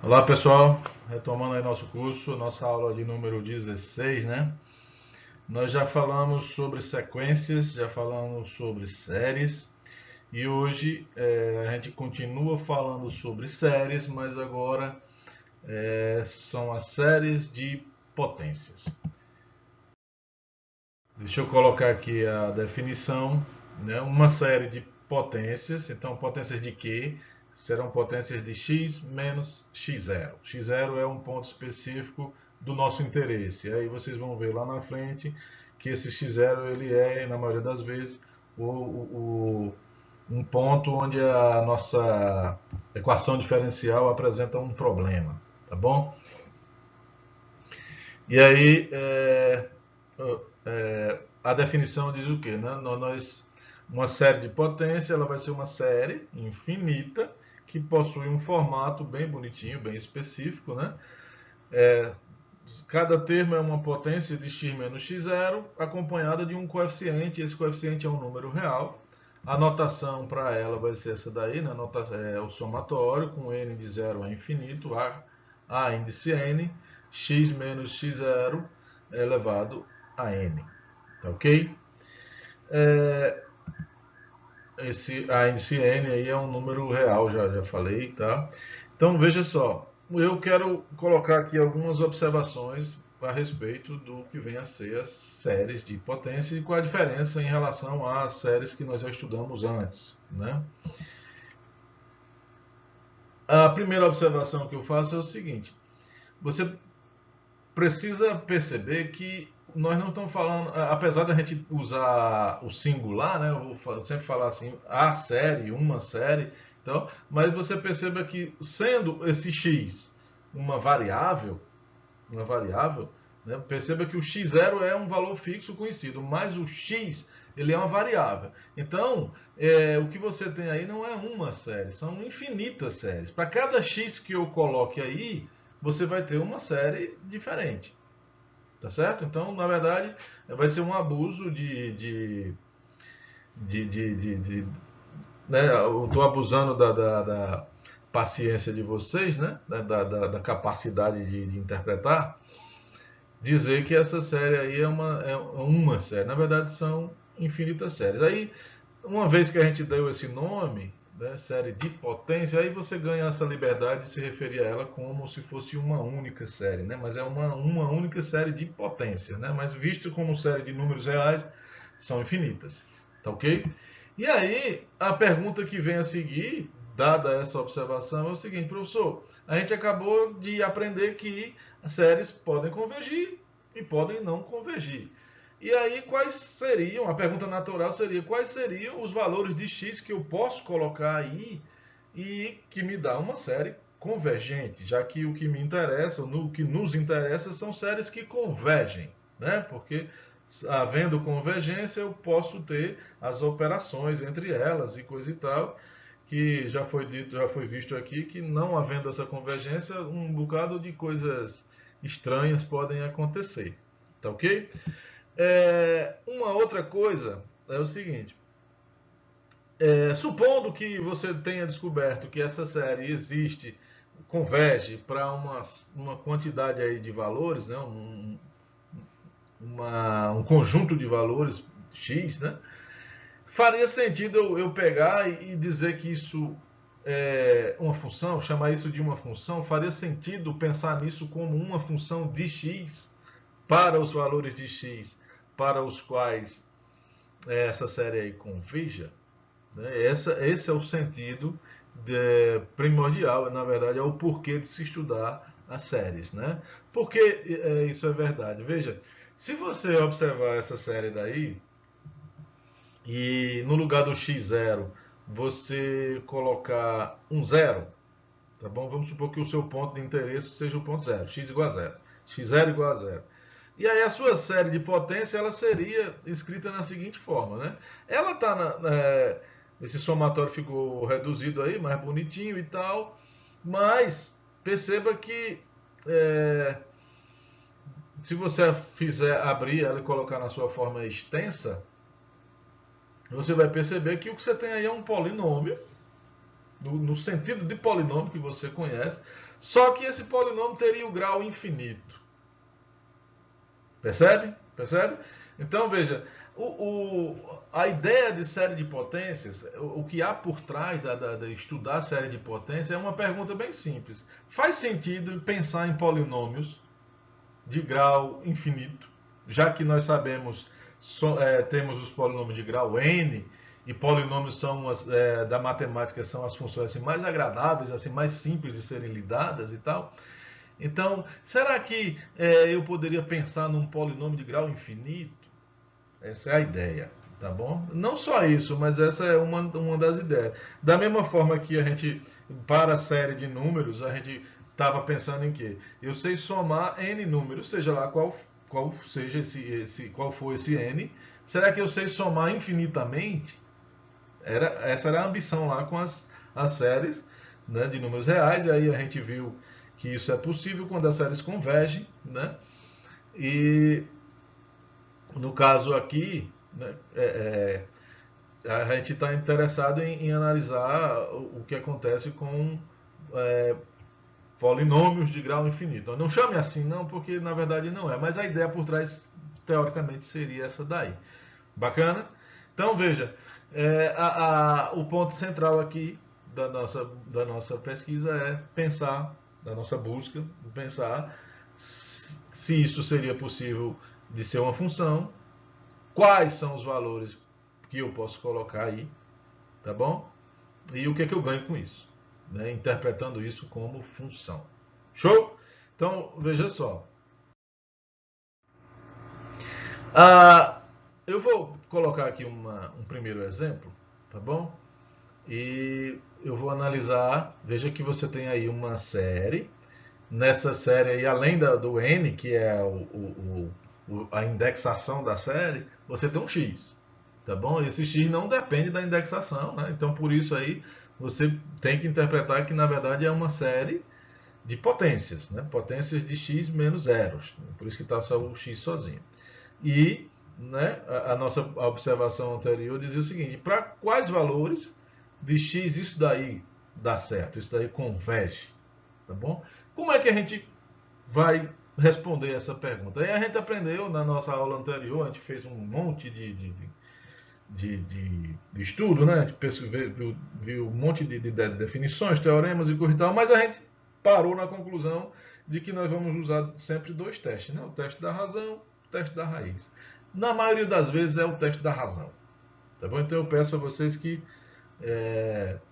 Olá pessoal, retomando aí nosso curso, nossa aula de número 16, né? Nós já falamos sobre sequências, já falamos sobre séries e hoje a gente continua falando sobre séries, mas agora são as séries de potências. Deixa eu colocar aqui a definição, né? Uma série de potências, então potências de quê? Serão potências de x menos x0. X0 é um ponto específico do nosso interesse. Aí vocês vão ver lá na frente que esse x0 ele é, na maioria das vezes, um ponto onde a nossa equação diferencial apresenta um problema, tá bom? E aí, a definição diz o quê? Né? Uma série de potência ela vai ser uma série infinita que possui um formato bem bonitinho, bem específico. Né? Cada termo é uma potência de x menos x0 acompanhada de um coeficiente. Esse coeficiente é um número real. A notação para ela vai ser essa daí, né? É o somatório com n de 0 a infinito, a índice n, x menos x0 elevado a n. Tá ok? A índice n aí é um número real, já falei, tá? Então veja só, eu quero colocar aqui algumas observações a respeito do que vem a ser as séries de potência e qual a diferença em relação às séries que nós já estudamos antes, né? A primeira observação que eu faço é o seguinte: você precisa perceber que nós não estamos falando, apesar da gente usar o singular, né? Eu vou sempre falar assim, a série, uma série, então, mas você perceba que sendo esse x uma variável, né? Perceba que o x0 é um valor fixo conhecido, mas o x ele é uma variável. Então, o que você tem aí não é uma série, são infinitas séries. Para cada x que eu coloque aí, você vai ter uma série diferente. Tá certo? Então, na verdade, vai ser um abuso de né? Eu estou abusando da paciência de vocês, né? Da capacidade de interpretar, dizer que essa série aí é uma série. Na verdade, são infinitas séries. Aí, uma vez que a gente deu esse nome, né, série de potência, aí você ganha essa liberdade de se referir a ela como se fosse uma única série, né? Mas é uma única série de potência, né? Mas visto como série de números reais, são infinitas, tá ok? E aí, a pergunta que vem a seguir, dada essa observação, é o seguinte: professor, a gente acabou de aprender que as séries podem convergir e podem não convergir. E aí, quais seriam, a pergunta natural seria, quais seriam os valores de x que eu posso colocar aí e que me dá uma série convergente, já que o que me interessa, o que nos interessa são séries que convergem, né? Porque havendo convergência, eu posso ter as operações entre elas e coisa e tal, que já foi dito, já foi visto aqui, que não havendo essa convergência, um bocado de coisas estranhas podem acontecer, tá ok? Uma outra coisa é o seguinte: supondo que você tenha descoberto que essa série existe, converge para uma quantidade aí de valores, né, um conjunto de valores x, né, faria sentido eu pegar e dizer que isso é uma função, chamar isso de uma função, faria sentido pensar nisso como uma função de x para os valores de x para os quais essa série aí converja, né? Esse é o sentido primordial, na verdade, é o porquê de se estudar as séries. Né? Por que isso é verdade? Veja, se você observar essa série daí, e no lugar do x0 você colocar um zero, tá bom? Vamos supor que o seu ponto de interesse seja o ponto zero, x igual a zero, x0 igual a zero. E aí a sua série de potência ela seria escrita na seguinte forma, né? Ela está esse somatório ficou reduzido aí, mais bonitinho e tal, mas perceba que é, se você fizer abrir ela e colocar na sua forma extensa, você vai perceber que o que você tem aí é um polinômio, no sentido de polinômio que você conhece, só que esse polinômio teria o grau infinito. Percebe? Percebe? Então, veja, a ideia de série de potências, o que há por trás de estudar série de potências é uma pergunta bem simples. Faz sentido pensar em polinômios de grau infinito, já que nós sabemos, temos os polinômios de grau n, e polinômios são da matemática são as funções assim, mais agradáveis, assim, mais simples de serem lidadas e tal. Então, será que eu poderia pensar num polinômio de grau infinito? Essa é a ideia, tá bom? Não só isso, mas essa é uma das ideias. Da mesma forma que a gente, para a série de números, a gente estava pensando em quê? Eu sei somar n números, seja lá qual seja qual for esse n. Será que eu sei somar infinitamente? Essa era a ambição lá com as séries, né, de números reais, e aí a gente viu que isso é possível quando as séries convergem, né? E no caso aqui, né, a gente está interessado em analisar o que acontece com é, polinômios de grau infinito. Não chame assim não, porque na verdade não é, mas a ideia por trás, teoricamente, seria essa daí. Bacana? Então veja, o ponto central aqui da nossa pesquisa é pensar, da nossa busca, pensar se isso seria possível de ser uma função, quais são os valores que eu posso colocar aí, tá bom? E o que é que eu ganho com isso, né? Interpretando isso como função. Show? Então, veja só. Ah, eu vou colocar aqui um primeiro exemplo, tá bom? E eu vou analisar. Veja que você tem aí uma série. Nessa série aí, além do N, que é a indexação da série, você tem um X, tá bom? Esse X não depende da indexação, né? Então, por isso aí, você tem que interpretar que, na verdade, é uma série de potências, né? Potências de X menos zeros. Por isso que está só o X sozinho. E, né, a nossa observação anterior dizia o seguinte: para quais valores de x isso daí dá certo, isso daí converge, tá bom? Como é que a gente vai responder essa pergunta? Aí a gente aprendeu na nossa aula anterior, a gente fez um monte de estudo, né? A gente viu um monte de definições, teoremas e coisa e tal, mas a gente parou na conclusão de que nós vamos usar sempre dois testes, né? O teste da razão, o teste da raiz. Na maioria das vezes é o teste da razão, tá bom? Então eu peço a vocês que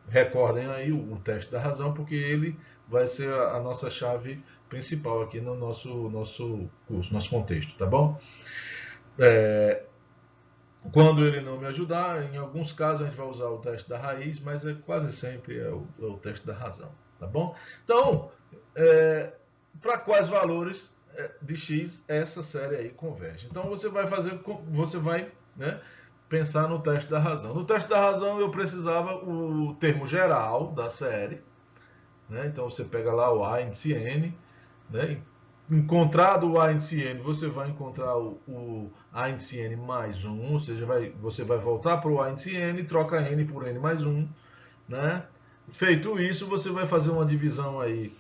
recordem aí o teste da razão, porque ele vai ser a nossa chave principal aqui no nosso curso, nosso contexto, tá bom? Quando ele não me ajudar, em alguns casos a gente vai usar o teste da raiz, mas quase sempre é o teste da razão, tá bom? Então, para quais valores de x essa série aí converge? Então você vai, né, pensar no teste da razão. No teste da razão eu precisava o termo geral da série, né? Então você pega lá o A índice n, né? Encontrado o A índice n, você vai encontrar o A índice n mais 1, ou seja, você vai voltar para o A índice n e troca n por n mais 1, né? Feito isso, você vai fazer uma divisão aí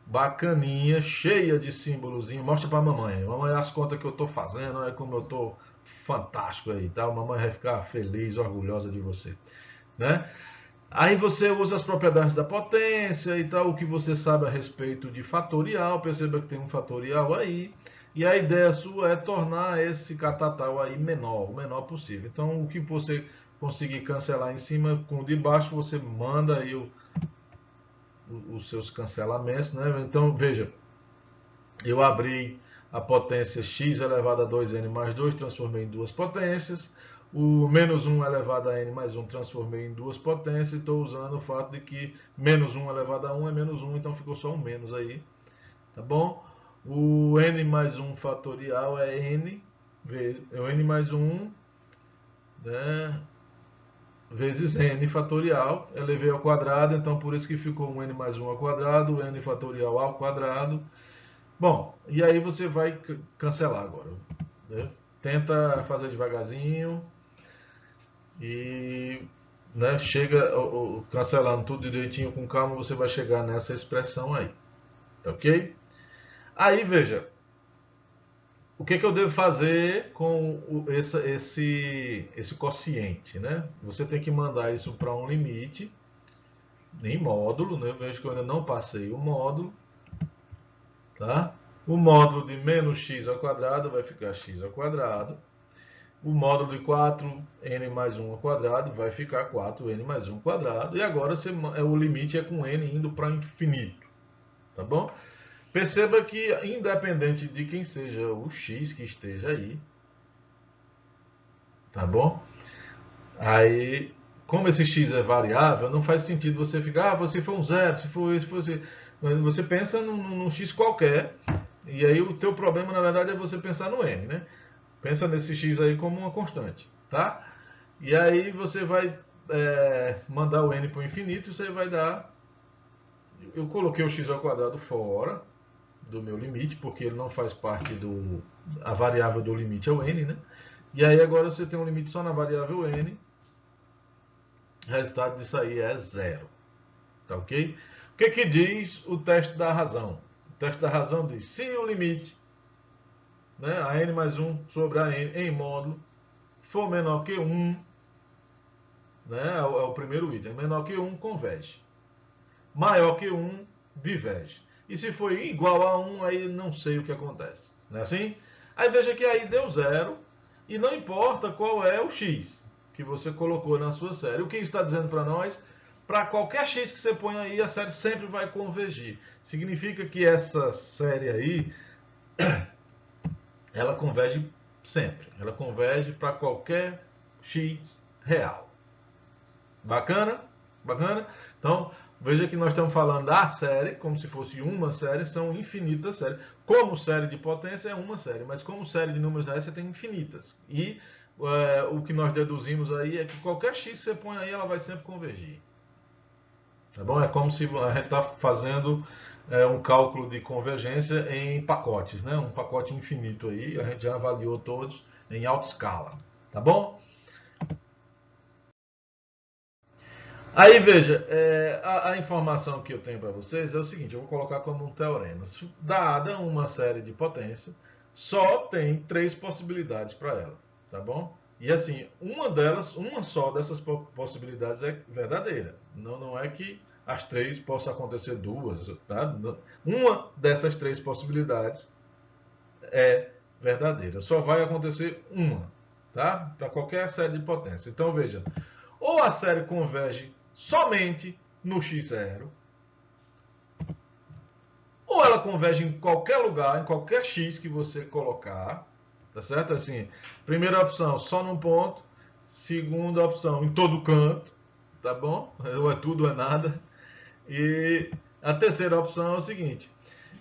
bacaninha, cheia de símbolozinho. Mostra para a mamãe. Mamãe, as contas que eu estou fazendo, olha como eu estou fantástico aí, tá? A mamãe vai ficar feliz, orgulhosa de você, né? Aí você usa as propriedades da potência e tal, o que você sabe a respeito de fatorial, perceba que tem um fatorial aí, e a ideia sua é tornar esse catatal aí menor, o menor possível. Então, o que você conseguir cancelar em cima com o de baixo, você manda aí os seus cancelamentos, né? Então, veja, eu abri a potência x elevado a 2n mais 2, transformei em duas potências. O menos 1 elevado a n mais 1 transformei em duas potências. E estou usando o fato de que menos 1 elevado a 1 é menos 1, então ficou só um menos aí. Tá bom? O n mais 1 fatorial é n, é o n mais 1, né, vezes n fatorial. Elevei ao quadrado, então por isso que ficou um n mais 1 ao quadrado, n fatorial ao quadrado. Bom, e aí você vai cancelar agora, né? Tenta fazer devagarzinho e né, chega, cancelando tudo direitinho com calma, você vai chegar nessa expressão aí. Tá ok? Aí veja, o que eu devo fazer com esse quociente, né? Você tem que mandar isso para um limite em módulo, né? Eu vejo que eu ainda não passei o módulo, tá? O módulo de menos x ao quadrado vai ficar x ao quadrado. O módulo de 4n mais 1 ao quadrado vai ficar 4n mais 1 ao quadrado. E agora o limite é com n indo para infinito, tá bom? Perceba que, independente de quem seja o x que esteja aí, tá bom? Aí, como esse x é variável, não faz sentido você ficar, se for um zero, se for isso, se for assim. Você pensa num x qualquer, e aí o teu problema, na verdade, é você pensar no n, né? Pensa nesse x aí como uma constante, tá? E aí você vai mandar o n para o infinito, você vai dar... Eu coloquei o x ao quadrado fora do meu limite, porque ele não faz parte do... A variável do limite é o n, né? E aí agora você tem um limite só na variável n, o resultado disso aí é zero. Tá ok? O que diz o teste da razão? O teste da razão diz, se o limite, né, a n mais 1 sobre a n em módulo for menor que 1, né, é o primeiro item, menor que 1 converge. Maior que 1 diverge. E se for igual a 1, aí não sei o que acontece. Não é assim? Aí veja que aí deu zero, e não importa qual é o x que você colocou na sua série. O que está dizendo para nós? Para qualquer x que você põe aí, a série sempre vai convergir. Significa que essa série aí, ela converge sempre. Ela converge para qualquer x real. Bacana? Bacana? Então, veja que nós estamos falando da série, como se fosse uma série, são infinitas séries. Como série de potência é uma série, mas como série de números reais você tem infinitas. E o que nós deduzimos aí é que qualquer x que você põe aí, ela vai sempre convergir. Tá bom? É como se a gente está fazendo um cálculo de convergência em pacotes, né? Um pacote infinito aí, a gente já avaliou todos em alta escala. Tá bom? Aí veja, a informação que eu tenho para vocês é o seguinte, eu vou colocar como um teorema. Dada uma série de potência, só tem 3 possibilidades para ela, tá bom? E assim, uma só dessas possibilidades é verdadeira. Não é que as 3 possam acontecer duas, tá? Uma dessas 3 possibilidades é verdadeira. Só vai acontecer uma, tá? Para qualquer série de potência. Então veja, ou a série converge somente no x0, ou ela converge em qualquer lugar, em qualquer x que você colocar, tá certo? Assim, primeira opção, só num ponto. Segunda opção, em todo canto, tá bom? Ou é tudo ou é nada. E a terceira opção é o seguinte,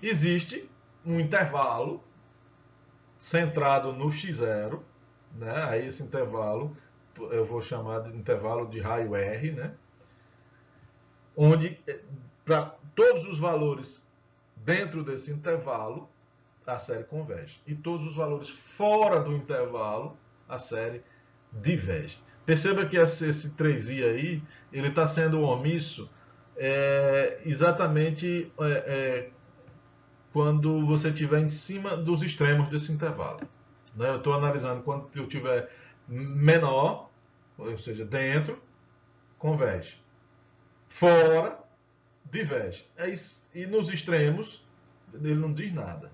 existe um intervalo centrado no x0, né? Aí esse intervalo eu vou chamar de intervalo de raio R, né? Onde para todos os valores dentro desse intervalo a série converge e todos os valores fora do intervalo a série diverge. Perceba que esse 3i aí ele está sendo omisso exatamente quando você estiver em cima dos extremos desse intervalo. Né? Eu estou analisando quando eu tiver menor, ou seja, dentro, converge. Fora, diverge. E nos extremos, ele não diz nada.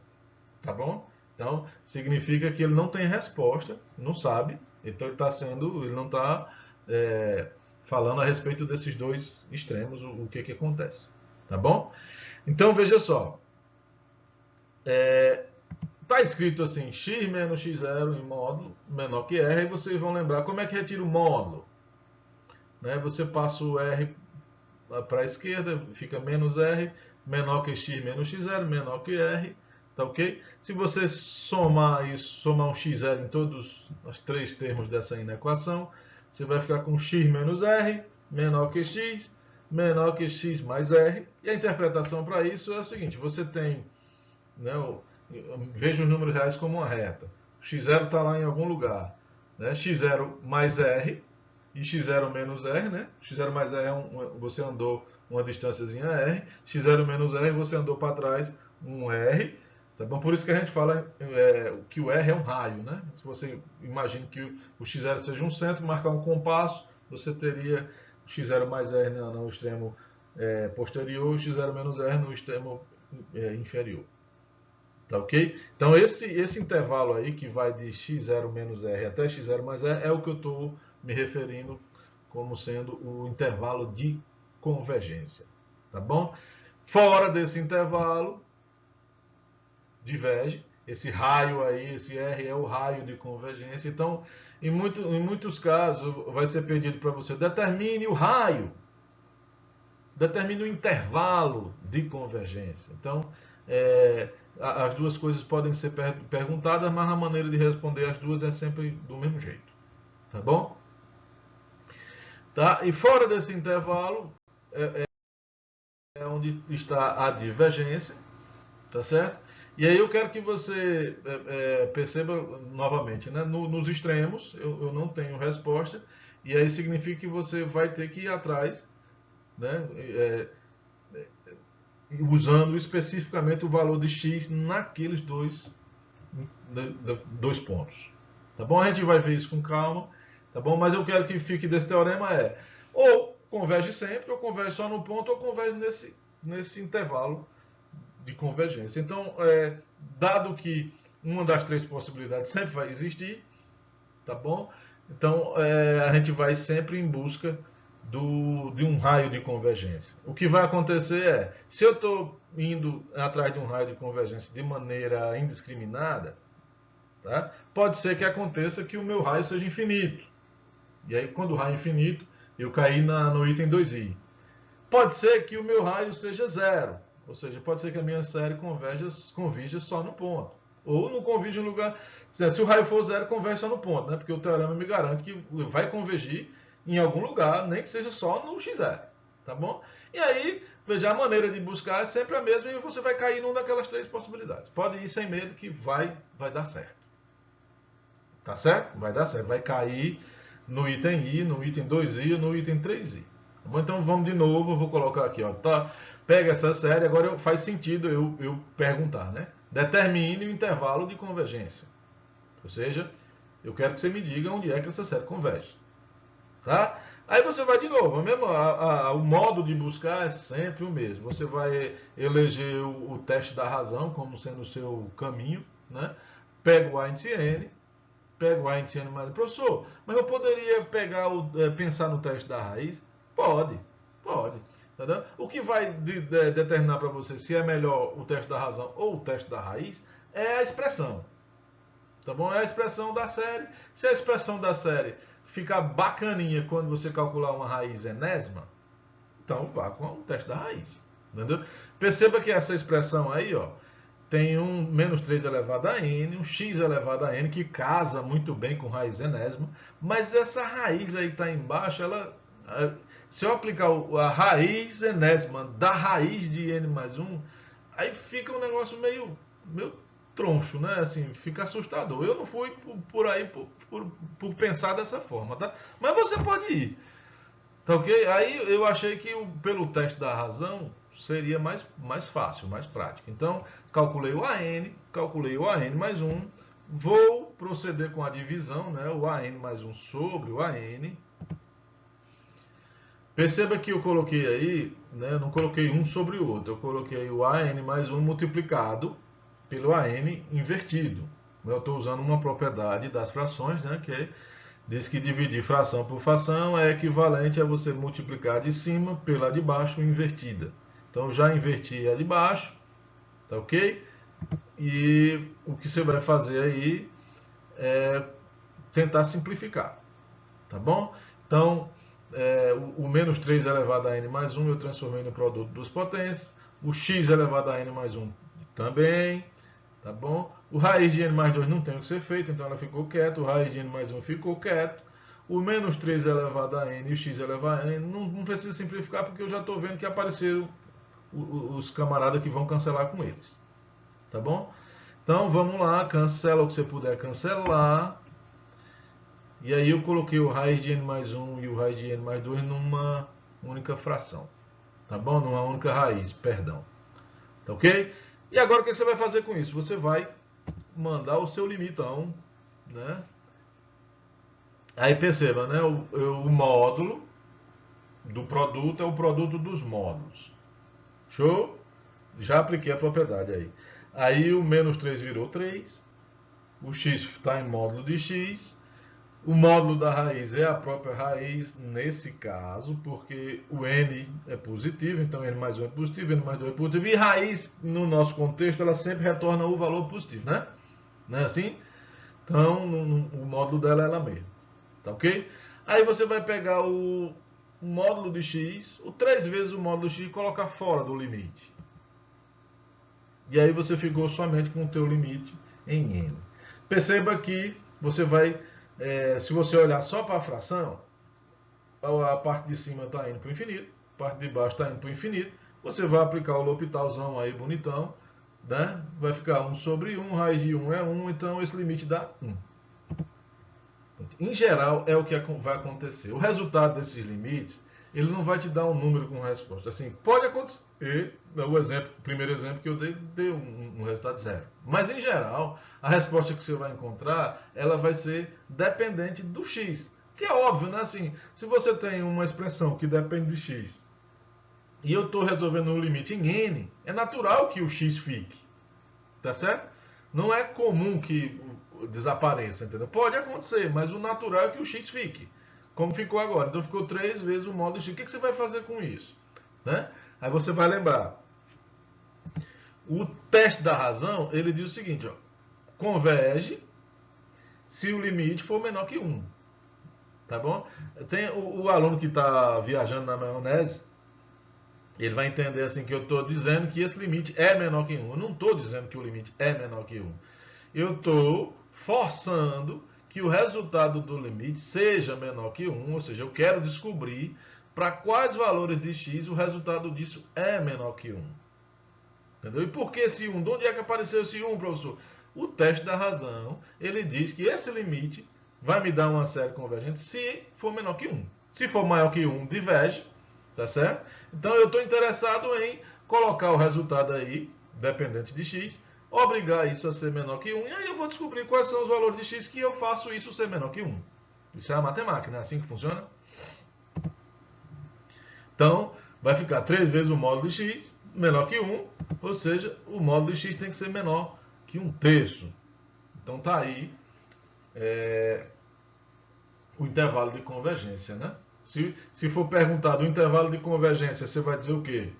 Tá bom? Então, significa que ele não tem resposta, não sabe. Então, ele não está falando a respeito desses dois extremos, o que acontece. Tá bom? Então, veja só. Está escrito assim, x menos x0 em módulo menor que r, e vocês vão lembrar como é que retira o módulo. Né? Você passa o r para a esquerda, fica menos r, menor que x menos x0, menor que r, tá ok? Se você somar isso, somar um x0 em todos os 3 termos dessa inequação, você vai ficar com x menos r, menor que x mais r, e a interpretação para isso é o seguinte, você tem, né, veja os números reais como uma reta, o x0 está lá em algum lugar, né? x0 mais r, e x0 menos r, né? x0 mais r você andou uma distânciazinha r, x0 menos r você andou para trás um r, tá bom? Por isso que a gente fala que o r é um raio, né? Se você imagina que o x0 seja um centro, marcar um compasso, você teria o x0 mais r no extremo posterior, o x0 menos r no extremo inferior. Tá ok? Então esse intervalo aí que vai de x0 menos r até x0 mais r é o que eu estou me referindo como sendo o intervalo de convergência. Tá bom? Fora desse intervalo, diverge. Esse raio aí, esse R é o raio de convergência. Então, em muitos casos, vai ser pedido para você determine o raio, determine o intervalo de convergência. Então, as duas coisas podem ser perguntadas, mas a maneira de responder as duas é sempre do mesmo jeito. Tá bom? Tá? E fora desse intervalo é onde está a divergência, tá certo? E aí eu quero que você perceba novamente, né? Nos extremos eu não tenho resposta, e aí significa que você vai ter que ir atrás, né? Usando especificamente o valor de x naqueles dois pontos. Tá bom? A gente vai ver isso com calma, tá bom? Mas eu quero que fique desse teorema ou converge sempre, ou converge só no ponto, ou converge nesse intervalo de convergência. Então, dado que uma das três possibilidades sempre vai existir, tá bom? Então, a gente vai sempre em busca de um raio de convergência. O que vai acontecer se eu estou indo atrás de um raio de convergência de maneira indiscriminada, tá? Pode ser que aconteça que o meu raio seja infinito. E aí, quando o raio é infinito, eu caí no item 2i. Pode ser que o meu raio seja zero. Ou seja, pode ser que a minha série convirja só no ponto. Ou não convirja em lugar. Se o raio for zero, converge só no ponto, né? Porque o teorema me garante que vai convergir em algum lugar, nem que seja só no x0. Tá bom? E aí, veja, a maneira de buscar é sempre a mesma e você vai cair numa daquelas três possibilidades. Pode ir sem medo que vai dar certo. Tá certo? Vai dar certo. Vai cair no item I, no item 2i ou no item 3i. Então vamos de novo, eu vou colocar aqui, ó, tá? Pega essa série, agora faz sentido eu perguntar, né? Determine o intervalo de convergência. Ou seja, eu quero que você me diga onde é que essa série converge. Tá? Aí você vai de novo, o modo de buscar é sempre o mesmo. Você vai eleger o teste da razão como sendo o seu caminho, né? Pega o A índice N, pega o A índice N mais professor, mas eu poderia pensar no teste da raiz? Pode. Entendeu? O que vai determinar para você se é melhor o teste da razão ou o teste da raiz é a expressão. Tá bom? É a expressão da série. Se a expressão da série ficar bacaninha quando você calcular uma raiz enésima, então vá com o teste da raiz. Entendeu? Perceba que essa expressão aí, ó, tem um menos 3 elevado a n, um x elevado a n, que casa muito bem com raiz enésima, mas essa raiz aí que está embaixo, se eu aplicar a raiz enésima da raiz de n mais 1, aí fica um negócio meio troncho, né? Assim, fica assustador. Eu não fui por aí por pensar dessa forma, tá? Mas você pode ir, tá ok? Aí eu achei que pelo teste da razão seria mais fácil, mais prático. Então, calculei o AN mais 1, vou proceder com a divisão, né? O AN mais 1 sobre o AN. Perceba que eu coloquei aí, né? Eu não coloquei um sobre o outro, eu coloquei o AN mais 1 multiplicado pelo AN invertido. Eu estou usando uma propriedade das frações, né? Que diz que dividir fração por fração é equivalente a você multiplicar de cima pela de baixo invertida. Então já inverti a de baixo, tá ok? E o que você vai fazer aí é tentar simplificar, tá bom? Então, o menos 3 elevado a n mais 1 eu transformei no produto dos potências. O x elevado a n mais 1 também, tá bom? O raiz de n mais 2 não tem o que ser feito, então ela ficou quieta. O raiz de n mais 1 ficou quieto. O menos 3 elevado a n e o x elevado a n não precisa simplificar, porque eu já estou vendo que apareceram os camaradas que vão cancelar com eles. Tá bom? Então vamos lá, cancela o que você puder cancelar. E aí eu coloquei o raiz de n mais 1 e o raiz de n mais 2 numa única fração. Tá bom? Numa única raiz, perdão. Tá ok? E agora o que você vai fazer com isso? Você vai mandar o seu limitão, né? Aí perceba, né? O módulo do produto é o produto dos módulos. Show? Já apliquei a propriedade aí. Aí o menos 3 virou 3. O x está em módulo de x. O módulo da raiz é a própria raiz nesse caso, porque o n é positivo, então n mais 1 é positivo, n mais 2 é positivo. E raiz, no nosso contexto, ela sempre retorna o valor positivo, né? Não é assim? Então, o módulo dela é ela mesma. Tá ok? Aí você vai pegar o módulo de x, o 3 vezes o módulo de x e colocar fora do limite. E aí você ficou somente com o teu limite em n. Perceba que você vai, se você olhar só para a fração, a parte de cima está indo para o infinito, a parte de baixo está indo para o infinito. Você vai aplicar o L'Hopitalzão aí bonitão, né? Vai ficar 1 sobre 1, raiz de 1 é 1, então esse limite dá 1. Em geral, é o que vai acontecer. O resultado desses limites, ele não vai te dar um número com resposta. Assim, pode acontecer. O primeiro exemplo que eu dei um resultado zero. Mas, em geral, a resposta que você vai encontrar, ela vai ser dependente do x. Que é óbvio, né? Assim, se você tem uma expressão que depende de x, e eu estou resolvendo um limite em n, é natural que o x fique. Tá certo? Não é comum que desapareça, entendeu? Pode acontecer, mas o natural é que o x fique, como ficou agora. Então ficou 3 vezes o módulo x. O que você vai fazer com isso? Né? Aí você vai lembrar. O teste da razão, ele diz o seguinte, ó, converge se o limite for menor que 1. Tá bom? Tem o aluno que está viajando na maionese, ele vai entender assim que eu estou dizendo que esse limite é menor que 1. Eu não estou dizendo que o limite é menor que 1. Eu estou forçando que o resultado do limite seja menor que 1, ou seja, eu quero descobrir para quais valores de x o resultado disso é menor que 1. Entendeu? E por que esse 1? De onde é que apareceu esse 1, professor? O teste da razão, ele diz que esse limite vai me dar uma série convergente se for menor que 1. Se for maior que 1, diverge, tá certo? Então eu estou interessado em colocar o resultado aí, dependente de x, obrigar isso a ser menor que 1, e aí eu vou descobrir quais são os valores de x que eu faço isso ser menor que 1. Isso é a matemática, não é assim que funciona? Então, vai ficar 3 vezes o módulo de x menor que 1, ou seja, o módulo de x tem que ser menor que 1/3. Então tá aí o intervalo de convergência, né? Se for perguntado o intervalo de convergência, você vai dizer o quê?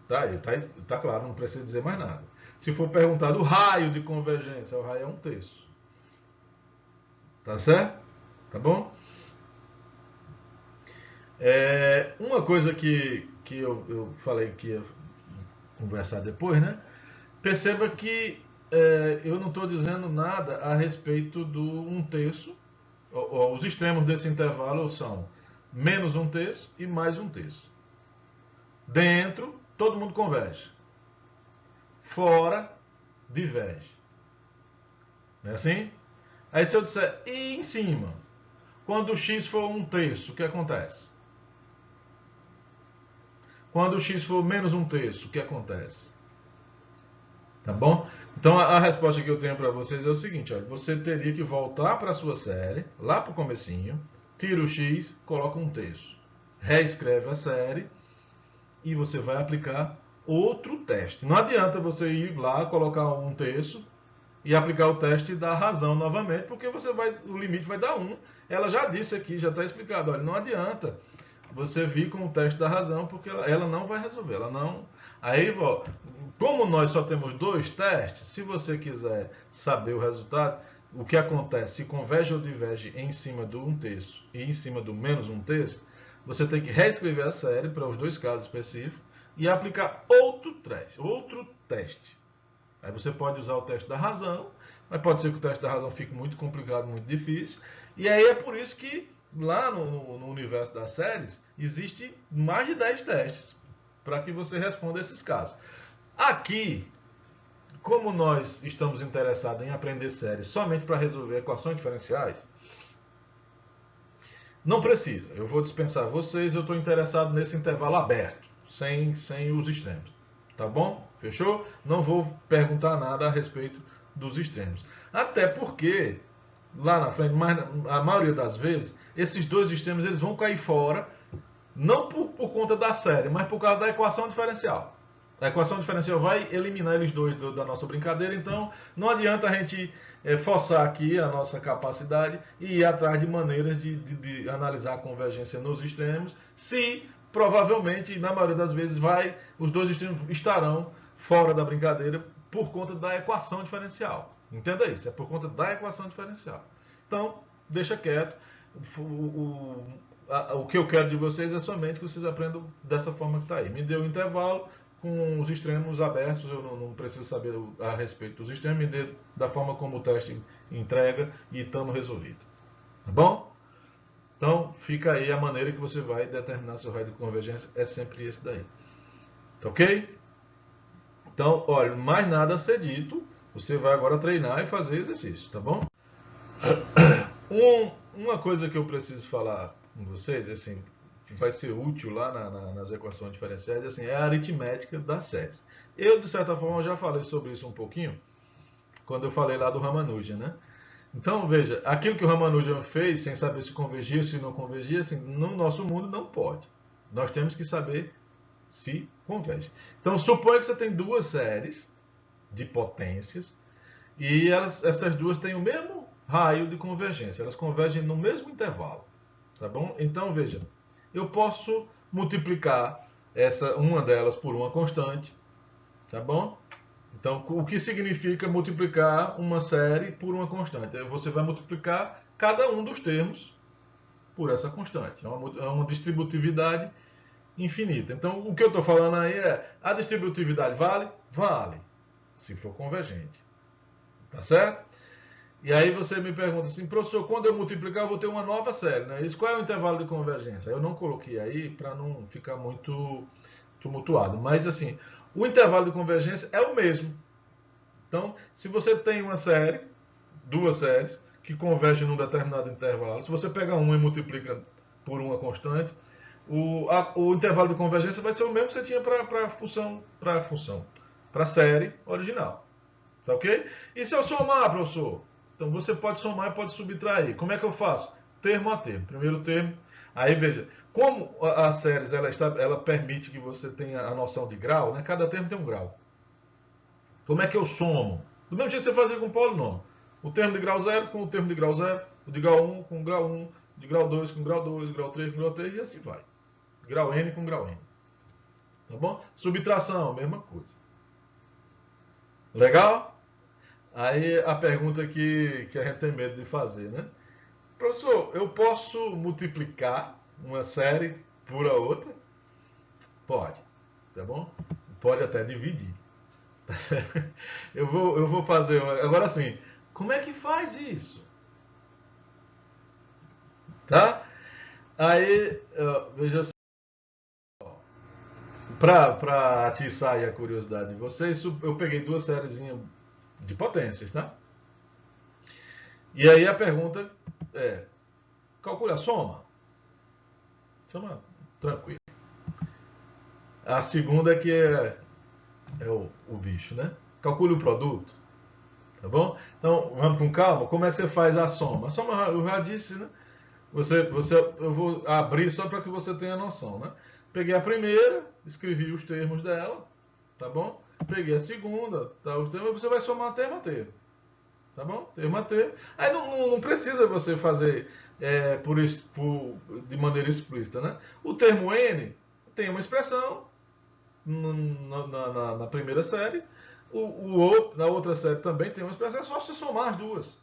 Tá aí, tá claro, não precisa dizer mais nada. Se for perguntado o raio de convergência, o raio é 1/3. Tá certo? Tá bom? Uma coisa que eu falei que ia conversar depois, né? Perceba que eu não estou dizendo nada a respeito do 1/3. Os extremos desse intervalo são menos 1/3 e mais 1/3. Dentro, todo mundo converge. Fora, diverge. Não é assim? Aí se eu disser, e em cima? Quando o x for 1/3, o que acontece? Quando o x for menos 1/3, o que acontece? Tá bom? Então a resposta que eu tenho para vocês é o seguinte, ó, você teria que voltar para a sua série, lá para o comecinho, tira o x, coloca 1/3. Reescreve a série e você vai aplicar outro teste. Não adianta você ir lá, colocar 1/3 e aplicar o teste da razão novamente, porque o limite vai dar 1. Ela já disse aqui, já está explicado, olha, não adianta você vir com o teste da razão, porque ela não vai resolver, ela não... Aí, como nós só temos 2 testes, se você quiser saber o resultado, o que acontece, se converge ou diverge em cima do 1/3 e em cima do menos 1/3, você tem que reescrever a série para os 2 casos específicos e aplicar outro teste. Aí você pode usar o teste da razão, mas pode ser que o teste da razão fique muito complicado, muito difícil. E aí é por isso que lá no universo das séries existe mais de 10 testes para que você responda esses casos. Aqui, como nós estamos interessados em aprender séries somente para resolver equações diferenciais, Não precisa. Eu vou dispensar vocês. Eu estou interessado nesse intervalo aberto, sem os extremos. Tá bom? Fechou? Não vou perguntar nada a respeito dos extremos. Até porque, lá na frente, a maioria das vezes, esses dois extremos eles vão cair fora, não por conta da série, mas por causa da equação diferencial. A equação diferencial vai eliminar eles dois da nossa brincadeira, então não adianta a gente forçar aqui a nossa capacidade e ir atrás de maneiras de analisar a convergência nos extremos, se provavelmente, na maioria das vezes, os dois extremos estarão fora da brincadeira por conta da equação diferencial. Entenda isso, é por conta da equação diferencial. Então, deixa quieto. O que eu quero de vocês é somente que vocês aprendam dessa forma que está aí. Me deu um intervalo com os extremos abertos, eu não preciso saber a respeito dos extremos, me dê da forma como o teste entrega e estamos resolvido. Tá bom? Então, fica aí a maneira que você vai determinar seu raio de convergência, é sempre esse daí. Tá ok? Então, olha, mais nada a ser dito, você vai agora treinar e fazer exercício, tá bom? Uma coisa que eu preciso falar com vocês, assim, que vai ser útil lá nas equações diferenciais, assim, é a aritmética das séries. Eu, de certa forma, já falei sobre isso um pouquinho, quando eu falei lá do Ramanujan, né? Então, veja, aquilo que o Ramanujan fez, sem saber se convergia, se não convergia, assim, no nosso mundo não pode. Nós temos que saber se converge. Então, suponha que você tem duas séries de potências e essas duas têm o mesmo raio de convergência. Elas convergem no mesmo intervalo. Tá bom? Então, veja, eu posso multiplicar uma delas por uma constante. Tá bom? Então, o que significa multiplicar uma série por uma constante? Você vai multiplicar cada um dos termos por essa constante. É uma distributividade infinita. Então, o que eu estou falando aí é, a distributividade vale? Vale, se for convergente. Tá certo? E aí você me pergunta assim, professor, quando eu multiplicar eu vou ter uma nova série, né? Isso, qual é o intervalo de convergência? Eu não coloquei aí para não ficar muito tumultuado. Mas assim, o intervalo de convergência é o mesmo. Então, se você tem uma série, duas séries, que convergem num determinado intervalo, se você pega uma e multiplica por uma constante, o intervalo de convergência vai ser o mesmo que você tinha para a série original. Tá ok? E se eu somar, professor? Então você pode somar e pode subtrair. Como é que eu faço? Termo a termo. Primeiro termo. Aí veja, como as séries ela permite que você tenha a noção de grau, né? Cada termo tem um grau. Como é que eu somo? Do mesmo jeito que você fazia com o polinômio. O termo de grau 0 com o termo de grau 0, o de grau 1 com o grau 1, de grau 2 com o grau 2, grau 3 com o grau 3 e assim vai. Grau n com grau n. Tá bom? Subtração, mesma coisa. Legal? Aí a pergunta que a gente tem medo de fazer, né? Professor, eu posso multiplicar uma série por a outra? Pode, tá bom? Pode até dividir. Tá certo? Eu vou fazer. Agora sim, como é que faz isso? Tá? Aí, veja só. Para atiçar aí a curiosidade de vocês, eu peguei duas séries de potências, tá? E aí a pergunta é: calcule a soma? Soma tranquilo. A segunda que é o bicho, né? Calcule o produto, tá bom? Então, vamos com calma. Como é que você faz a soma? A soma, eu já disse, né? Eu vou abrir só para que você tenha noção, né? Peguei a primeira, escrevi os termos dela, tá bom? Peguei a segunda, tá? Os termos, você vai somar termo a termo, tá bom? Termo a termo. Aí não precisa você fazer de maneira explícita, né? O termo N tem uma expressão na primeira série, na outra série também tem uma expressão, é só se somar as duas.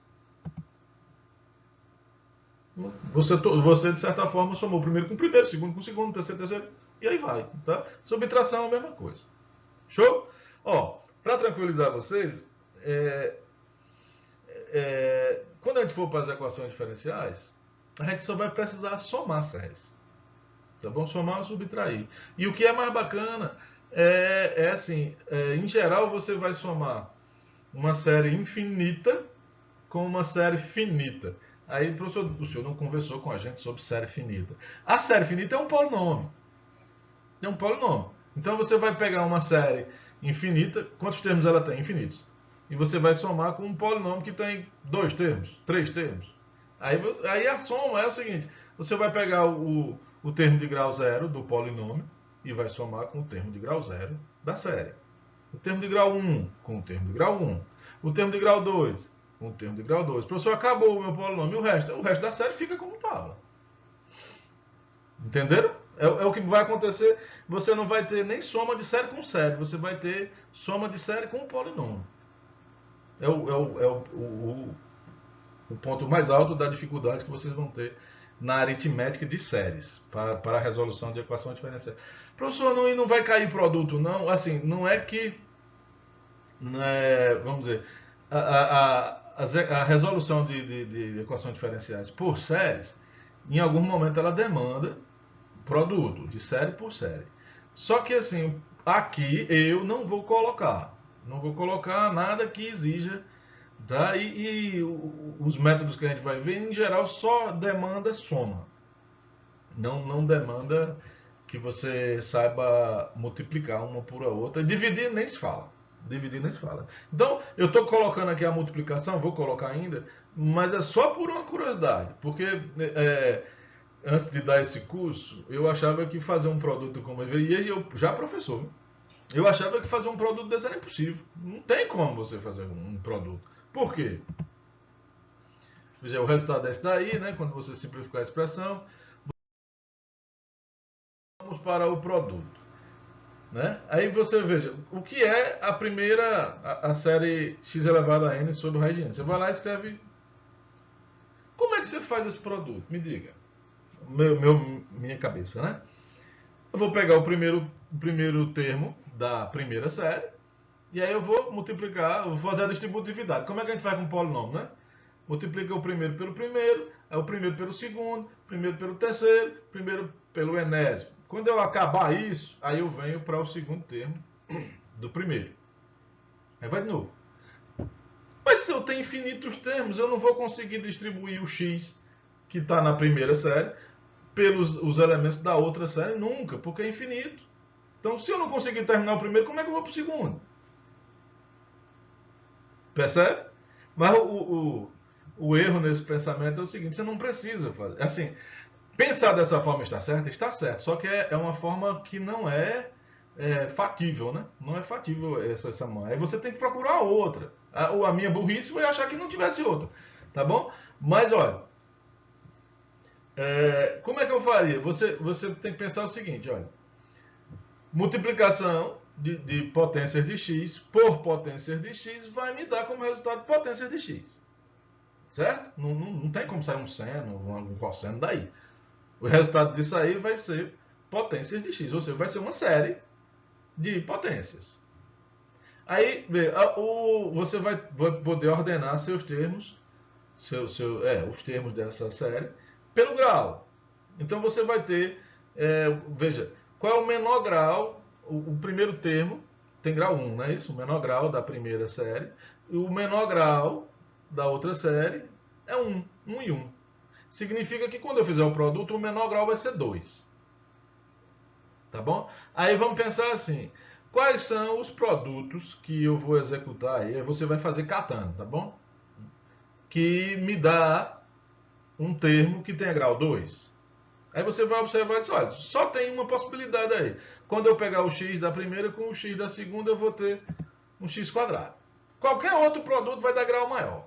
Você, de certa forma, somou o primeiro com o primeiro, o segundo com o segundo, o terceiro, e aí vai. Tá? Subtração é a mesma coisa. Show? Ó, para tranquilizar vocês, quando a gente for para as equações diferenciais, a gente só vai precisar somar séries. Tá bom? Somar ou subtrair. E o que é mais bacana assim, em geral você vai somar uma série infinita com uma série finita. Aí, professor, o senhor não conversou com a gente sobre série finita. A série finita é um polinômio. É um polinômio. Então você vai pegar uma série infinita. Quantos termos ela tem? Infinitos. E você vai somar com um polinômio que tem 2 termos, 3 termos. Aí a soma é o seguinte: você vai pegar o termo de grau zero do polinômio e vai somar com o termo de grau zero da série. O termo de grau 1 com o termo de grau 1. O termo de grau 2 com o termo de grau 2. Professor, acabou o meu polinômio. O resto da série fica como estava. Entenderam? É o que vai acontecer. Você não vai ter nem soma de série com série. Você vai ter soma de série com polinômio. É o ponto mais alto da dificuldade que vocês vão ter na aritmética de séries para a resolução de equação diferencial. Professor, não vai cair produto, não? Assim, não é que, vamos dizer, a resolução de equações diferenciais por séries, em algum momento ela demanda produto, de série por série. Só que assim, aqui eu não vou colocar. Não vou colocar nada que exija. Tá? E os métodos que a gente vai ver, em geral, só demanda soma. Não demanda que você saiba multiplicar uma por a outra. Dividir nem se fala. Dividir nem se fala. Então, eu estou colocando aqui a multiplicação, vou colocar ainda, mas é só por uma curiosidade. Porque antes de dar esse curso, eu achava que fazer um produto como esse, e eu já professor, eu achava que fazer um produto desse era impossível. Não tem como você fazer um produto. Por quê? O resultado é esse daí, né? Quando você simplificar a expressão, vamos para o produto. Né? Aí você veja, o que é a primeira, a série x elevado a n sobre raiz de n? Você vai lá e escreve. Como é que você faz esse produto? Me diga. Minha cabeça, né? Eu vou pegar o primeiro termo da primeira série e aí eu vou multiplicar, eu vou fazer a distributividade. Como é que a gente faz com o polinômio, né? Multiplica o primeiro pelo primeiro, o primeiro pelo segundo, o primeiro pelo terceiro, o primeiro pelo enésimo. Quando eu acabar isso, aí eu venho para o segundo termo do primeiro. Aí vai de novo. Mas se eu tenho infinitos termos, eu não vou conseguir distribuir o x que está na primeira série pelos os elementos da outra série nunca, porque é infinito. Então, se eu não conseguir terminar o primeiro, como é que eu vou para o segundo? Percebe? Mas o erro nesse pensamento é o seguinte: você não precisa fazer. Assim, pensar dessa forma está certo? Está certo. Só que é uma forma que não é fatível, né? Não é fatível essa mão. Aí você tem que procurar outra. A minha burrice foi achar que não tivesse outra. Tá bom? Mas olha, como é que eu faria? Você tem que pensar o seguinte: olha, multiplicação de potências de x por potências de x vai me dar como resultado potências de x. Certo? Não tem como sair um seno, um cosseno daí. O resultado disso aí vai ser potências de x, ou seja, vai ser uma série de potências. Aí, você vai poder ordenar seus termos, os termos dessa série, pelo grau. Então você vai ter, veja, qual é o menor grau, o primeiro termo tem grau 1, não é isso? O menor grau da primeira série. E o menor grau da outra série é 1, 1 e 1. Significa que quando eu fizer o produto, o menor grau vai ser 2. Tá bom? Aí vamos pensar assim: quais são os produtos que eu vou executar aí? Você vai fazer catando, tá bom? Que me dá um termo que tenha grau 2. Aí você vai observar e diz: olha, só tem uma possibilidade aí. Quando eu pegar o x da primeira com o x da segunda, eu vou ter um x quadrado. Qualquer outro produto vai dar grau maior.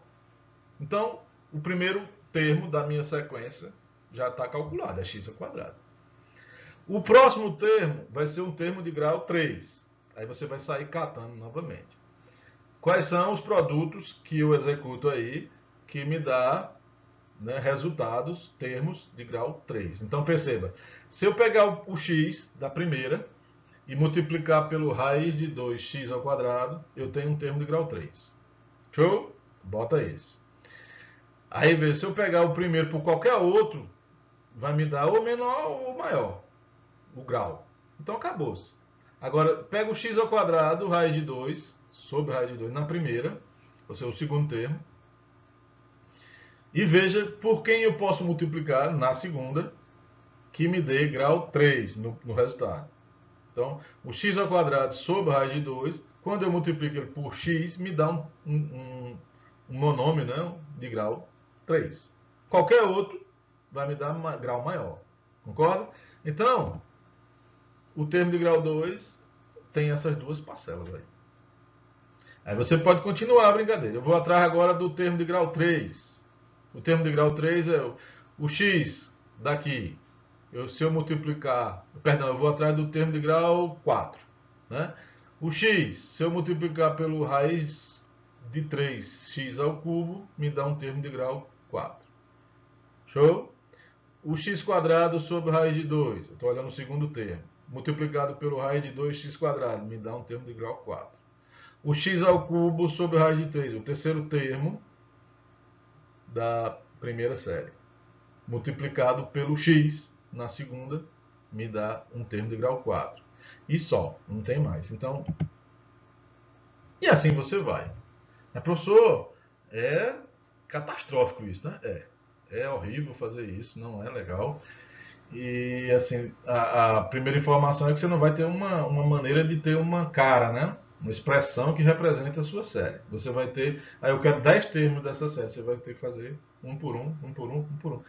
Então, o primeiro termo da minha sequência já está calculado, é x ao quadrado. O próximo termo vai ser um termo de grau 3. Aí você vai sair catando novamente. Quais são os produtos que eu executo aí que me dá, né, resultados, termos de grau 3? Então perceba, se eu pegar o x da primeira e multiplicar pelo raiz de 2x ao quadrado, eu tenho um termo de grau 3. Show? Bota esse. Aí, veja, se eu pegar o primeiro por qualquer outro, vai me dar ou menor ou maior o grau. Então acabou-se. Agora, pega o x ao quadrado, raiz de 2, sobre raiz de 2 na primeira, ou seja, o segundo termo, E veja por quem eu posso multiplicar na segunda, que me dê grau 3 no resultado. Então, o x ao quadrado sobre a raiz de 2, quando eu multiplico ele por x, me dá um monômio, né, de grau 3. Qualquer outro vai me dar um grau maior. Concorda? Então, o termo de grau 2 tem essas duas parcelas aí. Aí você pode continuar a brincadeira. Eu vou atrás agora do termo de grau 3. O termo de grau 3 é o x daqui. Se eu multiplicar... Perdão, eu vou atrás do termo de grau 4. Né? O x, se eu multiplicar pelo raiz de 3x ao cubo, me dá um termo de grau 4. Show? O x quadrado sobre raiz de 2, eu estou olhando o segundo termo, multiplicado pelo raiz de 2x quadrado, me dá um termo de grau 4. O x ao cubo sobre raiz de 3, o terceiro termo da primeira série, multiplicado pelo x na segunda, me dá um termo de grau 4. E só, não tem mais. Então, e assim você vai. Professor, é catastrófico isso, né? É horrível fazer isso, não é legal. E assim, a primeira informação é que você não vai ter uma maneira de ter uma cara, né? Uma expressão que represente a sua série. Você vai ter, eu quero 10 termos dessa série, você vai ter que fazer um por um, um por um, um por um.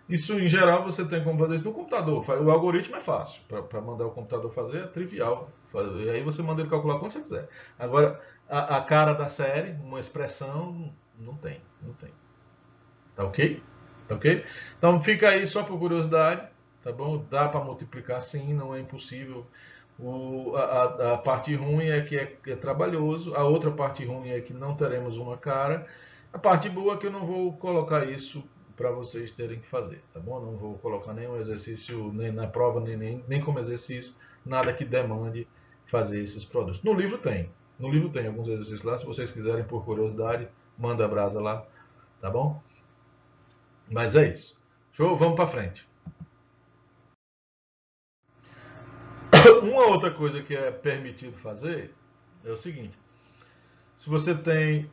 Isso, em geral, você tem como fazer isso no computador. O algoritmo é fácil. Para mandar o computador fazer, é trivial. E aí você manda ele calcular quando você quiser. Agora, a cara da série, uma expressão, não tem. Não tem. Tá ok? Tá ok? Então fica aí só por curiosidade, tá bom? Dá para multiplicar sim, não é impossível. A parte ruim é que é trabalhoso, a outra parte ruim é que não teremos uma cara. A parte boa é que eu não vou colocar isso para vocês terem que fazer, tá bom? Não vou colocar nenhum exercício nem na prova, nem como exercício, nada que demande fazer esses produtos. No livro tem. No livro tem alguns exercícios lá, se vocês quiserem por curiosidade, manda a brasa lá, tá bom? Mas é isso. Show? Vamos para frente. Uma outra coisa que é permitido fazer é o seguinte: se você tem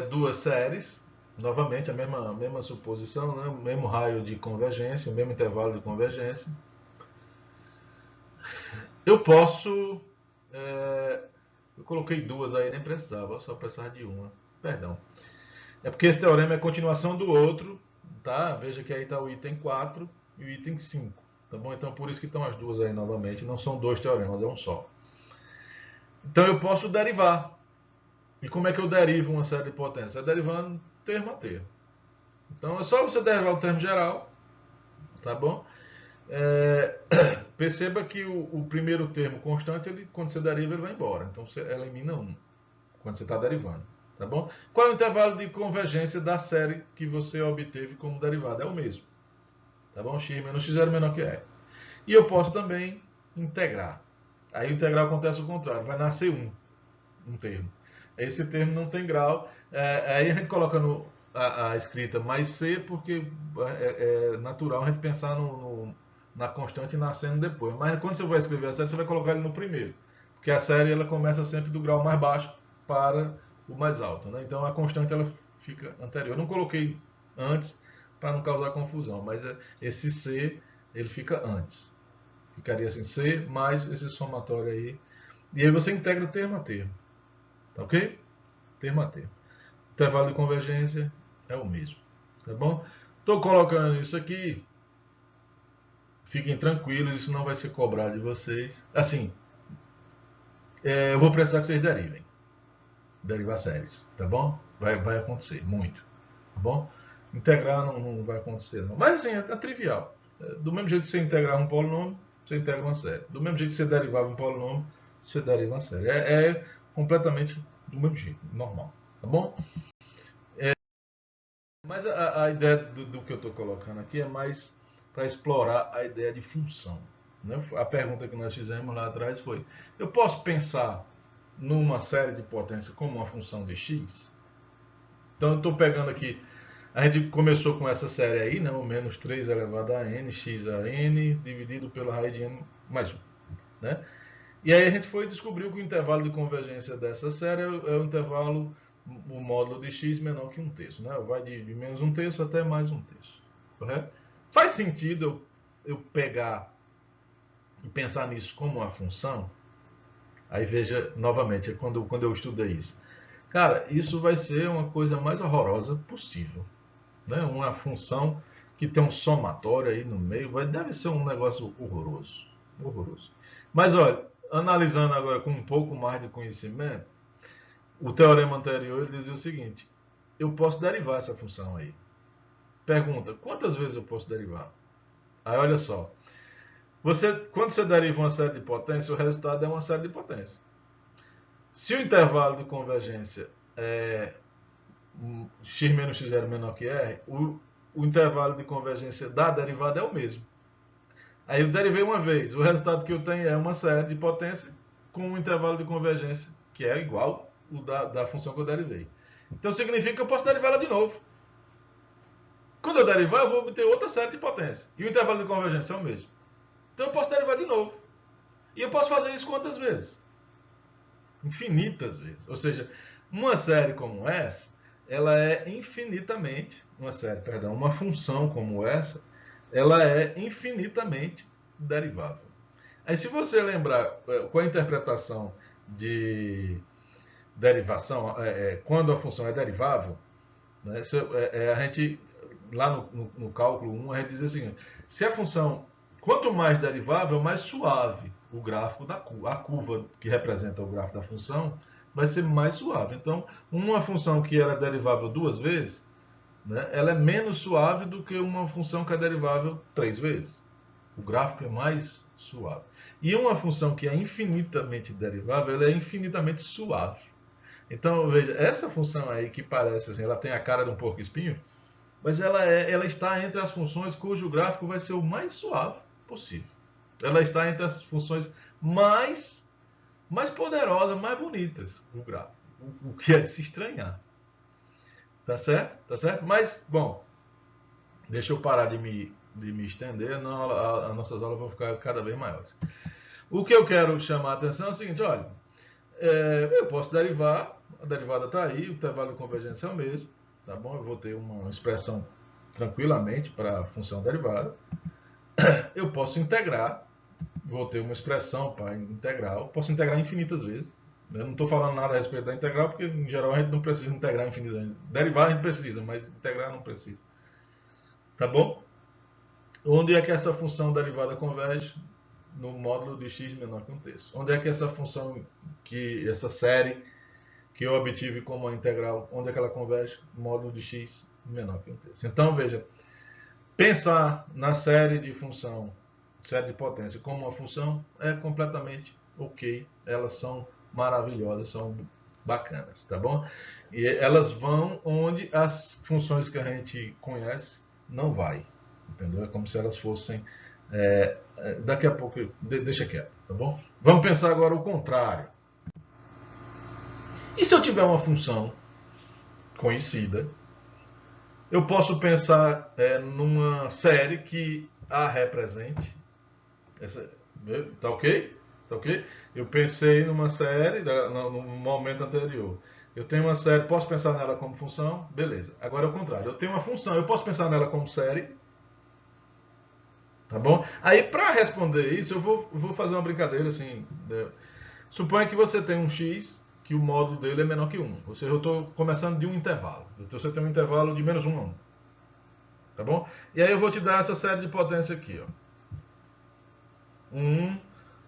duas séries, novamente a mesma suposição, né? O mesmo raio de convergência, o mesmo intervalo de convergência, eu posso. Eu coloquei duas aí, nem precisava, só precisava de uma. Perdão. É porque esse teorema é continuação do outro, tá? Veja que aí está o item 4 e o item 5. Tá bom? Então por isso que estão as duas aí novamente. Não são dois teoremas, é um só. Então eu posso derivar. E como é que eu derivo uma série de potências? É derivando termo a termo. Então é só você derivar o termo geral, tá bom? Perceba que o primeiro termo constante, quando você deriva, ele vai embora. Então você elimina um quando você está derivando. Tá bom? Qual é o intervalo de convergência da série que você obteve como derivada? É o mesmo. Tá bom? X menos x0 menor que e. E eu posso também integrar. Aí o integral acontece o contrário, vai nascer um termo. Esse termo não tem grau. Aí a gente coloca a escrita mais C, porque é natural a gente pensar na constante nascendo depois. Mas quando você vai escrever a série, você vai colocar ele no primeiro. Porque a série ela começa sempre do grau mais baixo para o mais alto. Né? Então a constante ela fica anterior. Eu não coloquei antes para não causar confusão, mas esse C ele fica antes. Ficaria assim, C mais esse somatório aí. E aí você integra termo a termo. Tá ok? Termo a termo. Intervalo de convergência é o mesmo. Tá bom? Estou colocando isso aqui. Fiquem tranquilos, isso não vai ser cobrado de vocês. Assim, eu vou precisar que vocês derivem. Derivar séries. Tá bom? Vai acontecer, muito. Tá bom? Integrar não vai acontecer, não. Mas assim, é trivial. Do mesmo jeito que você integrar um polinômio, você integra uma série. Do mesmo jeito que você derivava um polinômio, você deriva uma série. É completamente do mesmo jeito, normal. Tá bom? Mas a ideia do que eu estou colocando aqui é mais para explorar a ideia de função. Né? A pergunta que nós fizemos lá atrás foi: eu posso pensar numa série de potência como uma função de x? Então eu estou pegando aqui, a gente começou com essa série aí, né? O menos 3 elevado a n, x a n, dividido pela raiz de n mais 1. Né? E aí a gente foi descobrir que o intervalo de convergência dessa série é o intervalo o módulo de x menor que 1/3, né? Vai de menos 1/3 até mais 1/3, correto? Faz sentido eu pegar e pensar nisso como uma função? Aí veja, novamente, quando eu estudei isso. Cara, isso vai ser uma coisa mais horrorosa possível, né? Uma função que tem um somatório aí no meio, deve ser um negócio horroroso, horroroso. Mas olha, analisando agora com um pouco mais de conhecimento, o teorema anterior ele dizia o seguinte: eu posso derivar essa função aí. Pergunta: quantas vezes eu posso derivar? Aí olha só, quando você deriva uma série de potência, o resultado é uma série de potência. Se o intervalo de convergência é x menos x0 menor que r, o intervalo de convergência da derivada é o mesmo. Aí eu derivei uma vez, o resultado que eu tenho é uma série de potência com um intervalo de convergência que é igual o da função que eu derivei. Então significa que eu posso derivá-la de novo. Quando eu derivar, eu vou obter outra série de potência. E o intervalo de convergência é o mesmo. Então eu posso derivar de novo. E eu posso fazer isso quantas vezes? Infinitas vezes. Ou seja, uma série como essa, ela é infinitamente, uma função como essa, ela é infinitamente derivável. Aí se você lembrar com a interpretação de derivação, quando a função é derivável, né, a gente, lá no cálculo 1, a gente diz o seguinte: se a função, quanto mais derivável, mais suave o gráfico a curva que representa o gráfico da função vai ser mais suave. Então, uma função que ela é derivável 2 vezes, né, ela é menos suave do que uma função que é derivável 3 vezes. O gráfico é mais suave. E uma função que é infinitamente derivável, ela é infinitamente suave. Então, veja, essa função aí que parece assim, ela tem a cara de um porco-espinho, mas ela está entre as funções cujo gráfico vai ser o mais suave possível. Ela está entre as funções mais poderosas, mais bonitas do gráfico. O que é de se estranhar. Tá certo? Tá certo? Mas, bom, deixa eu parar de me estender, não, as nossas aulas vão ficar cada vez maiores. O que eu quero chamar a atenção é o seguinte: olha, eu posso derivar, a derivada está aí, o intervalo de convergência é o mesmo, tá bom? Eu vou ter uma expressão tranquilamente para a função derivada. Eu posso integrar, vou ter uma expressão para integral, posso integrar infinitas vezes. Eu não estou falando nada a respeito da integral, porque em geral a gente não precisa integrar infinitas vezes. Derivar a gente precisa, mas integrar não precisa. Tá bom? Onde é que essa função derivada converge? No módulo de x menor que 1/3. Onde é que essa função, essa série que eu obtive como uma integral, onde é que ela converge? No módulo de x menor que 1/3. Então, veja, pensar na série de potência como uma função é completamente ok. Elas são maravilhosas, são bacanas, tá bom? E elas vão onde as funções que a gente conhece não vai, entendeu? É como se elas fossem daqui a pouco, deixa quieto, tá bom? Vamos pensar agora o contrário. E se eu tiver uma função conhecida, eu posso pensar numa série que a represente. Tá ok? Tá ok? Eu pensei numa série no momento anterior. Eu tenho uma série, posso pensar nela como função? Beleza. Agora é o contrário. Eu tenho uma função, eu posso pensar nela como série? Tá bom? Aí, para responder isso, eu vou fazer uma brincadeira assim. Suponha que você tem um x que o módulo dele é menor que 1. Ou seja, eu estou começando de um intervalo. Então você tem um intervalo de menos 1 a 1. Tá bom? E aí eu vou te dar essa série de potência aqui. Ó. 1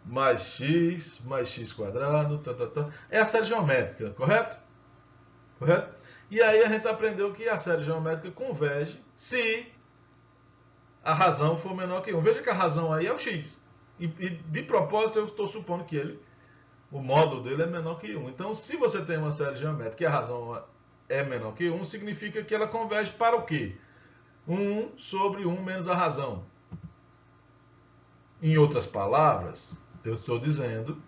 mais x quadrado. É a série geométrica, correto? Correto? E aí a gente aprendeu que a série geométrica converge se a razão for menor que 1. Veja que a razão aí é o x. E de propósito eu estou supondo que o módulo dele é menor que 1. Então, se você tem uma série geométrica e a razão é menor que 1, significa que ela converge para o quê? 1 sobre 1 menos a razão. Em outras palavras, eu estou dizendo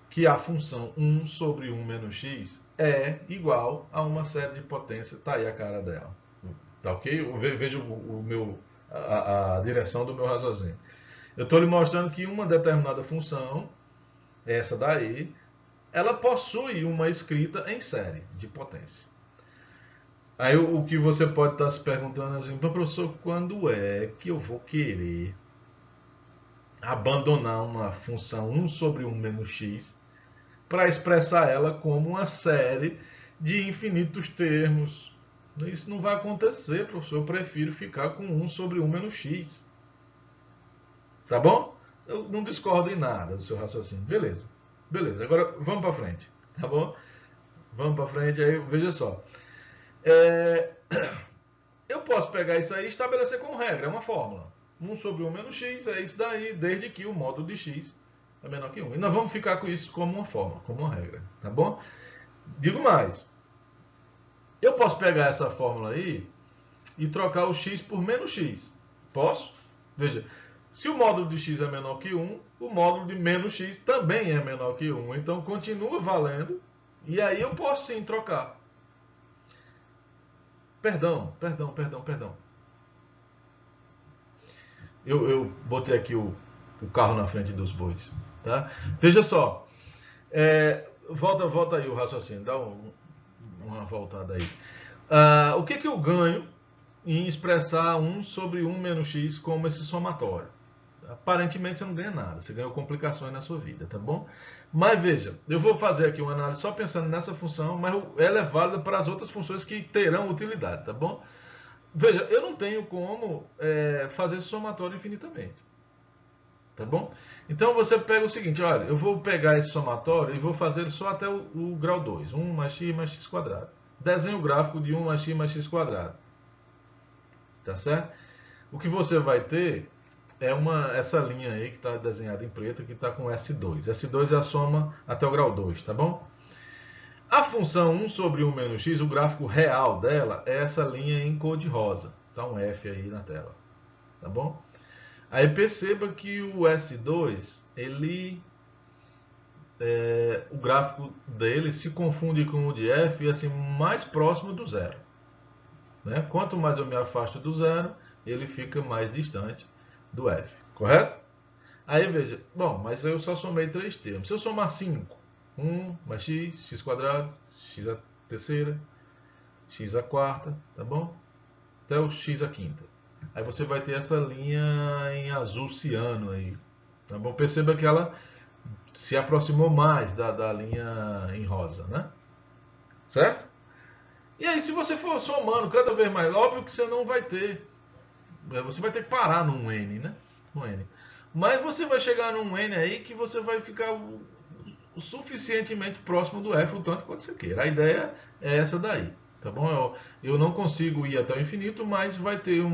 que a função 1 sobre 1 menos x é igual a uma série de potência. Está aí a cara dela. Tá ok? Veja a direção do meu raciocínio. Eu estou lhe mostrando que uma determinada função, essa daí, ela possui uma escrita em série de potência. Aí o que você pode estar se perguntando é assim, professor, quando é que eu vou querer abandonar uma função 1 sobre 1 menos x para expressar ela como uma série de infinitos termos? Isso não vai acontecer, professor. Eu prefiro ficar com 1 sobre 1 menos x. Tá bom? Eu não discordo em nada do seu raciocínio. Beleza. Beleza. Agora vamos para frente. Tá bom? Vamos para frente. Aí, veja só. Eu posso pegar isso aí e estabelecer como regra. É uma fórmula. 1 sobre 1 menos x é isso daí, desde que o módulo de x é menor que 1. E nós vamos ficar com isso como uma fórmula, como uma regra. Tá bom? Digo mais. Eu posso pegar essa fórmula aí e trocar o x por menos x. Posso? Veja, se o módulo de x é menor que 1, o módulo de menos x também é menor que 1. Então continua valendo. E aí eu posso sim trocar. Perdão. Eu botei aqui o carro na frente dos bois. Tá? Veja só. Volta aí o raciocínio. Dá uma voltada aí. O que eu ganho em expressar 1 sobre 1 menos x como esse somatório? Aparentemente você não ganha nada, você ganhou complicações na sua vida, tá bom? Mas veja, eu vou fazer aqui uma análise só pensando nessa função, mas ela é válida para as outras funções que terão utilidade, tá bom? Veja, eu não tenho como fazer esse somatório infinitamente, tá bom? Então você pega o seguinte, olha, eu vou pegar esse somatório e vou fazer ele só até o grau 2, 1 mais x quadrado. Desenho o gráfico de 1 mais x quadrado, tá certo? O que você vai ter é essa linha aí que está desenhada em preto, que está com S2. S2 é a soma até o grau 2, tá bom? A função 1 sobre 1 menos x, o gráfico real dela é essa linha em cor de rosa. Tá um F aí na tela, tá bom? Aí perceba que o S2, o gráfico dele se confunde com o de F e assim, mais próximo do zero. Né? Quanto mais eu me afasto do zero, ele fica mais distante do F, correto? Aí veja, bom, mas eu só somei 3 termos. Se eu somar 5, 1 mais x quadrado, x a terceira, x a quarta, tá bom? Até o x a quinta. Aí você vai ter essa linha em azul ciano aí, tá bom? Perceba que ela se aproximou mais da linha em rosa, né? Certo? E aí, se você for somando cada vez mais, óbvio que você não vai ter. Você vai ter que parar num N, né? No N. Mas você vai chegar num N aí que você vai ficar o suficientemente próximo do F, o tanto quanto você queira. A ideia é essa daí, tá bom? Eu não consigo ir até o infinito, mas vai ter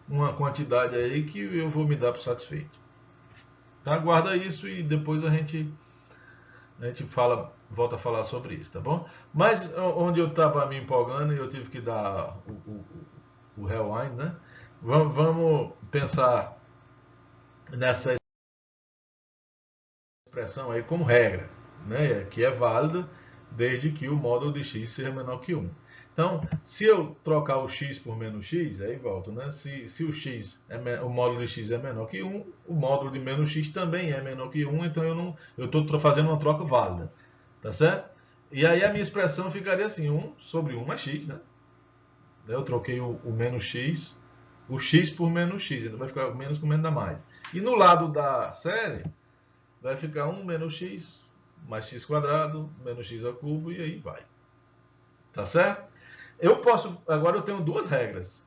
uma quantidade aí que eu vou me dar por satisfeito. Tá? Guarda isso e depois a gente volta a falar sobre isso, tá bom? Mas onde eu estava me empolgando e eu tive que dar o rewind, né? Vamos pensar nessa expressão aí como regra, né? Que é válida desde que o módulo de x seja menor que 1. Então, se eu trocar o x por menos x, aí volto, né? Se o x o módulo de x é menor que 1, o módulo de menos x também é menor que 1, então eu estou fazendo uma troca válida, tá certo? E aí a minha expressão ficaria assim, 1 sobre 1 mais x, né? Eu troquei o menos x, o x por menos x, então vai ficar menos com menos dá mais. E no lado da série, vai ficar 1 menos x mais x quadrado, menos x ao cubo, e aí vai. Tá certo? Agora eu tenho duas regras.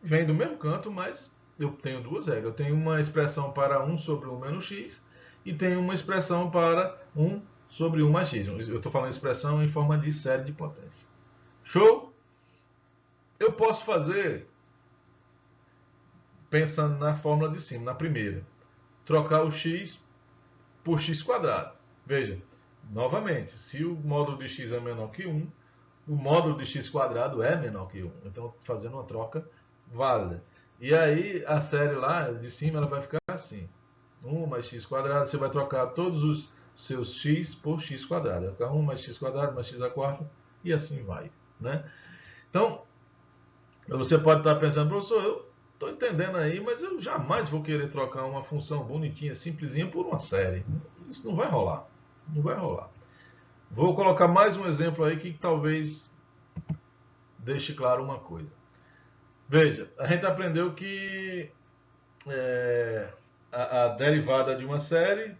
Vem do mesmo canto, mas eu tenho duas regras. Eu tenho uma expressão para 1 sobre 1 menos x e tenho uma expressão para 1 sobre 1 mais x. Eu estou falando expressão em forma de série de potência. Show? Eu posso fazer, pensando na fórmula de cima, na primeira, trocar o x por x quadrado. Veja, novamente, se o módulo de x é menor que 1, o módulo de x quadrado é menor que 1. Então, fazendo uma troca válida. E aí, a série lá de cima ela vai ficar assim. 1 mais x quadrado, você vai trocar todos os seus x por x quadrado. Vai ficar 1 mais x quadrado mais x a quarta e assim vai. Né? Então, você pode estar pensando, professor, eu estou entendendo aí, mas eu jamais vou querer trocar uma função bonitinha, simplesinha, por uma série. Isso não vai rolar. Não vai rolar. Vou colocar mais um exemplo aí que talvez deixe claro uma coisa. Veja, a gente aprendeu que a derivada de uma série,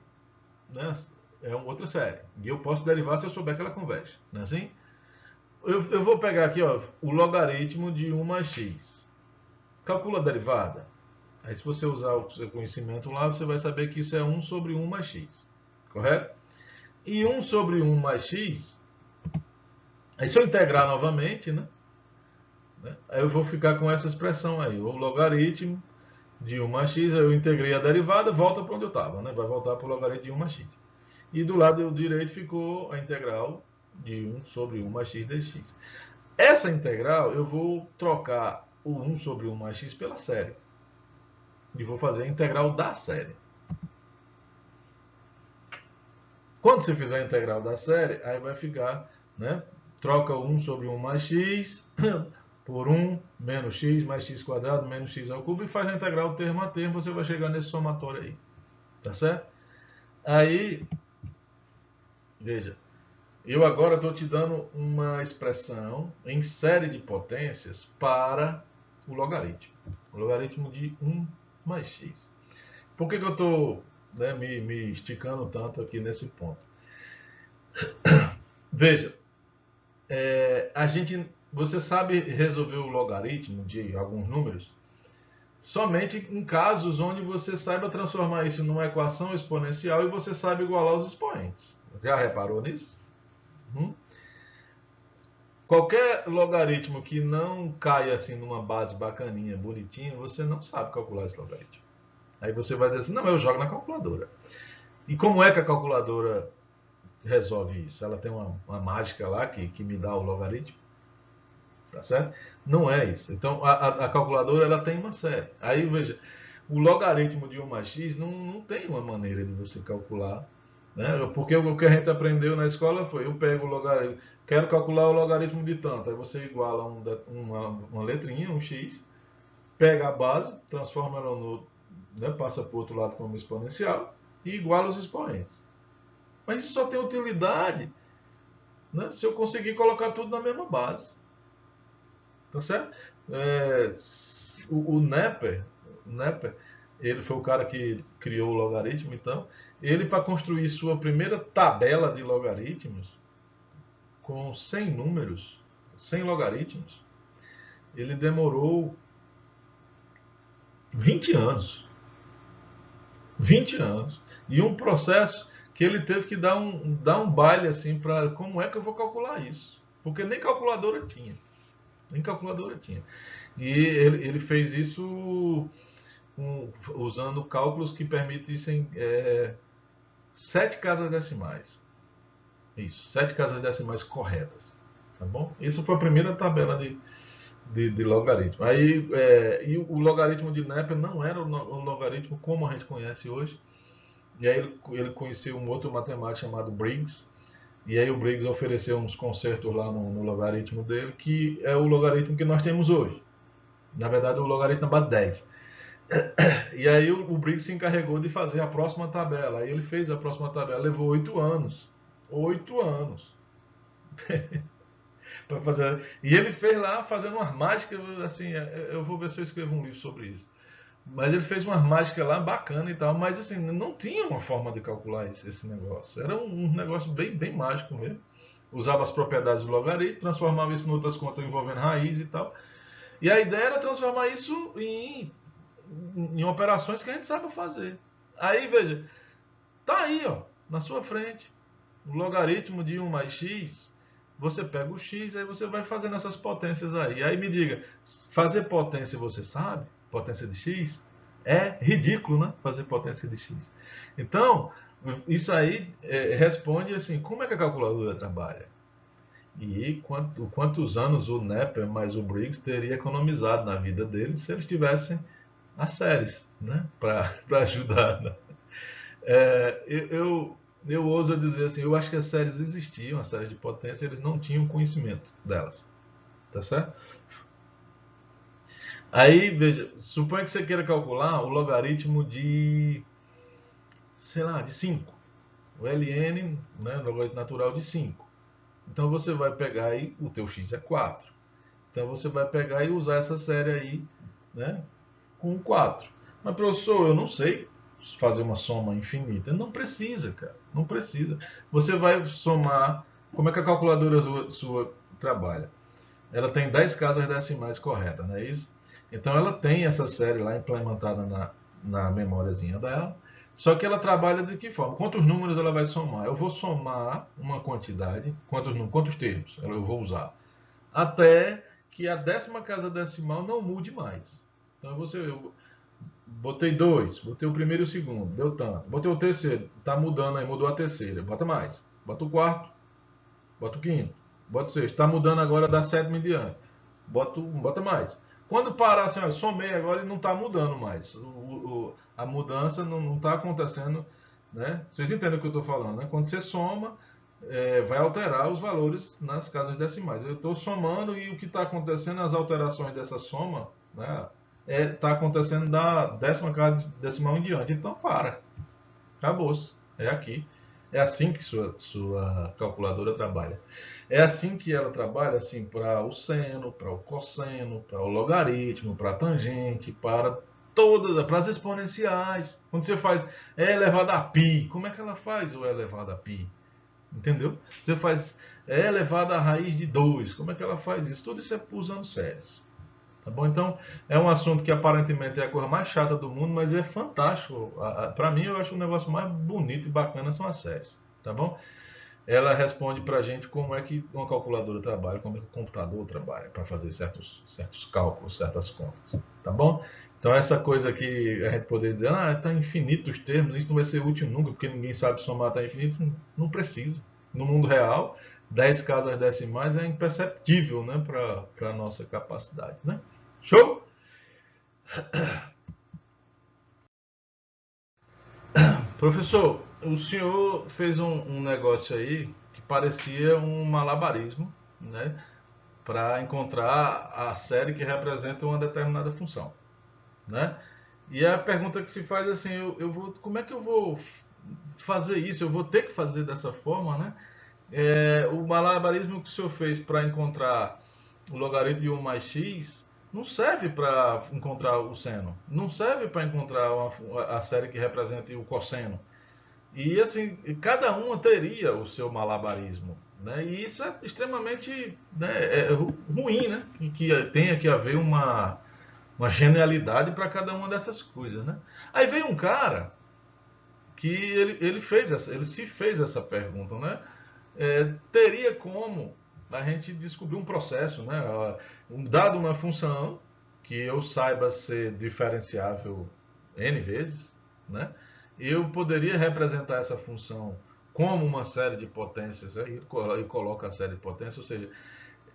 né, é uma outra série. E eu posso derivar se eu souber que ela converge. Não é assim? Eu vou pegar aqui, ó, o logaritmo de 1 mais x. Calcula a derivada. Aí se você usar o seu conhecimento lá, você vai saber que isso é 1 sobre 1 mais x. Correto? E 1 sobre 1 mais x, aí se eu integrar novamente, né? Aí eu vou ficar com essa expressão aí, o logaritmo de 1 mais x, aí eu integrei a derivada, volta para onde eu estava, né? Vai voltar para o logaritmo de 1 mais x. E do lado direito ficou a integral de 1 sobre 1 mais x dx. Essa integral eu vou trocar o 1 sobre 1 mais x pela série. E vou fazer a integral da série. Quando você fizer a integral da série, aí vai ficar, né? Troca o 1 sobre 1 mais x por 1 menos x mais x quadrado menos x ao cubo e faz a integral termo a termo, você vai chegar nesse somatório aí. Tá certo? Aí, veja, eu agora estou te dando uma expressão em série de potências para o logaritmo. O logaritmo de 1 mais x. Por que eu estou, né, me esticando tanto aqui nesse ponto? Veja, você sabe resolver o logaritmo de alguns números somente em casos onde você saiba transformar isso numa equação exponencial e você sabe igualar os expoentes. Já reparou nisso? Qualquer logaritmo que não caia assim numa base bacaninha, bonitinha, você não sabe calcular esse logaritmo. Aí você vai dizer assim, não, eu jogo na calculadora. E como é que a calculadora resolve isso? Ela tem uma mágica lá que me dá o logaritmo? Tá certo? Não é isso. Então, a calculadora ela tem uma série. Aí, veja, o logaritmo de 1 mais x não tem uma maneira de você calcular. Né? Porque o que a gente aprendeu na escola foi, eu pego o logaritmo, quero calcular o logaritmo de tanto. Aí você iguala uma letrinha, um x, pega a base, transforma ela no, né, passa para o outro lado como exponencial e iguala os expoentes. Mas isso só tem utilidade, né, se eu conseguir colocar tudo na mesma base. Tá certo? O Nepper, ele foi o cara que criou o logaritmo, então, ele para construir sua primeira tabela de logaritmos, com 100 números, 100 logaritmos, ele demorou 20 anos. 20 anos. E um processo que ele teve que dar um baile assim para como é que eu vou calcular isso. Porque nem calculadora tinha. Nem calculadora tinha. E ele fez isso usando cálculos que permitissem 7 casas decimais. Isso, 7 casas decimais corretas. Tá bom? Isso foi a primeira tabela de logaritmo. Aí, e o logaritmo de Nepper não era o logaritmo como a gente conhece hoje. E aí ele conheceu um outro matemático chamado Briggs. E aí o Briggs ofereceu uns consertos lá no logaritmo dele, que é o logaritmo que nós temos hoje. Na verdade, o logaritmo é base 10. E aí o Briggs se encarregou de fazer a próxima tabela. Aí ele fez a próxima tabela, levou 8 anos. 8 anos. Para fazer. E ele fez lá fazendo umas mágicas, assim, eu vou ver se eu escrevo um livro sobre isso. Mas ele fez umas mágicas lá bacana e tal, mas assim, não tinha uma forma de calcular esse negócio. Era um negócio bem mágico mesmo. Usava as propriedades do logaritmo, transformava isso em outras contas envolvendo raiz e tal. E a ideia era transformar isso em operações que a gente sabe fazer. Aí, veja, tá aí, ó, na sua frente, o logaritmo de 1 mais x, você pega o x, aí você vai fazendo essas potências aí. Aí me diga, fazer potência você sabe? Potência de x? É ridículo, né? Fazer potência de x. Então, isso aí responde assim, como é que a calculadora trabalha? E quantos anos o Nepper mais o Briggs teria economizado na vida deles se eles tivessem as séries, né? Para ajudar. Né? Eu ouso dizer assim, eu acho que as séries existiam, as séries de potência, eles não tinham conhecimento delas. Tá certo? Aí, veja, suponha que você queira calcular o logaritmo de, sei lá, de 5. o ln, né, logaritmo natural de 5. Então você vai pegar aí, o teu x é 4. Então você vai pegar e usar essa série aí, né, com 4. Mas professor, eu não sei fazer uma soma infinita. Não precisa, cara. Não precisa. Você vai somar. Como é que a calculadora sua trabalha? Ela tem 10 casas decimais corretas, não é isso? Então ela tem essa série lá implementada na memóriazinha dela. Só que ela trabalha de que forma? Quantos números ela vai somar? Eu vou somar uma quantidade, quantos termos eu vou usar, até que a 10ª casa decimal não mude mais. Então eu botei 2, botei o primeiro e o segundo, deu tanto. Botei o terceiro, está mudando aí, mudou a terceira. Bota mais. Bota o quarto, bota o quinto, bota o sexto. Está mudando agora da 7ª em diante. Bota mais. Quando parar assim, ó, somei agora e não está mudando mais. A mudança não está acontecendo, né? Vocês entendem o que eu estou falando, né? Quando você soma, vai alterar os valores nas casas decimais. Eu estou somando e o que está acontecendo, as alterações dessa soma, né? Está acontecendo da 10ª casa decimal em diante. Então para. Acabou-se. É aqui. É assim que sua calculadora trabalha. É assim que ela trabalha, assim, para o seno, para o cosseno, para o logaritmo, para a tangente, para as exponenciais. Quando você faz e elevado a π, como é que ela faz o e elevado a π? Entendeu? Você faz e elevado a raiz de 2, como é que ela faz isso? Tudo isso é usando séries. Tá bom? Então, é um assunto que aparentemente é a coisa mais chata do mundo, mas é fantástico. Para mim, eu acho o negócio mais bonito e bacana são as séries. Tá bom? Ela responde para a gente como é que uma calculadora trabalha, como é que o computador trabalha para fazer certos cálculos, certas contas. Tá bom? Então, essa coisa que a gente poderia dizer, está infinito os termos, isso não vai ser útil nunca, porque ninguém sabe somar está infinito, não precisa. No mundo real, 10 casas decimais é imperceptível, né, para a nossa capacidade. Né? Show? Professor, o senhor fez um negócio aí que parecia um malabarismo, né? Para encontrar a série que representa uma determinada função, né? E a pergunta que se faz é assim, como é que eu vou fazer isso? Eu vou ter que fazer dessa forma, né? O malabarismo que o senhor fez para encontrar o logaritmo de 1 mais x não serve para encontrar o seno, não serve para encontrar a série que representa o cosseno. E assim, cada uma teria o seu malabarismo. Né? E isso é extremamente, né, ruim, né? Que tenha que haver uma genialidade para cada uma dessas coisas. Né? Aí veio um cara que ele se fez essa pergunta, né? Teria como a gente descobrir um processo, né? Dado uma função que eu saiba ser diferenciável n vezes, né? Eu poderia representar essa função como uma série de potências aí, e coloca a série de potências, ou seja,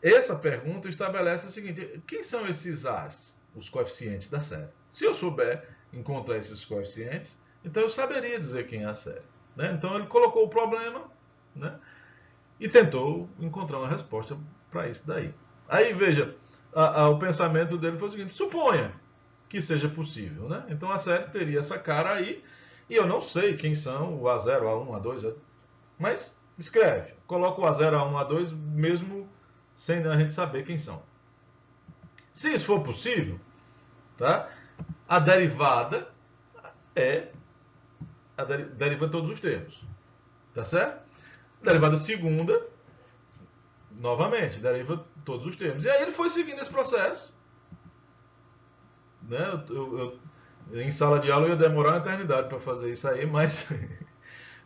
essa pergunta estabelece o seguinte: quem são esses A's, os coeficientes da série? Se eu souber encontrar esses coeficientes, então eu saberia dizer quem é a série. Né? Então ele colocou o problema, né? E tentou encontrar uma resposta para isso daí. Aí veja, o pensamento dele foi o seguinte: suponha que seja possível, né? Então a série teria essa cara aí, e eu não sei quem são o A0, A1, A2, mas escreve, coloca o A0, A1, A2, mesmo sem a gente saber quem são. Se isso for possível, tá? A derivada é deriva de todos os termos, tá certo? A derivada segunda, novamente, deriva todos os termos. E aí ele foi seguindo esse processo, né? Em sala de aula eu ia demorar uma eternidade para fazer isso aí, mas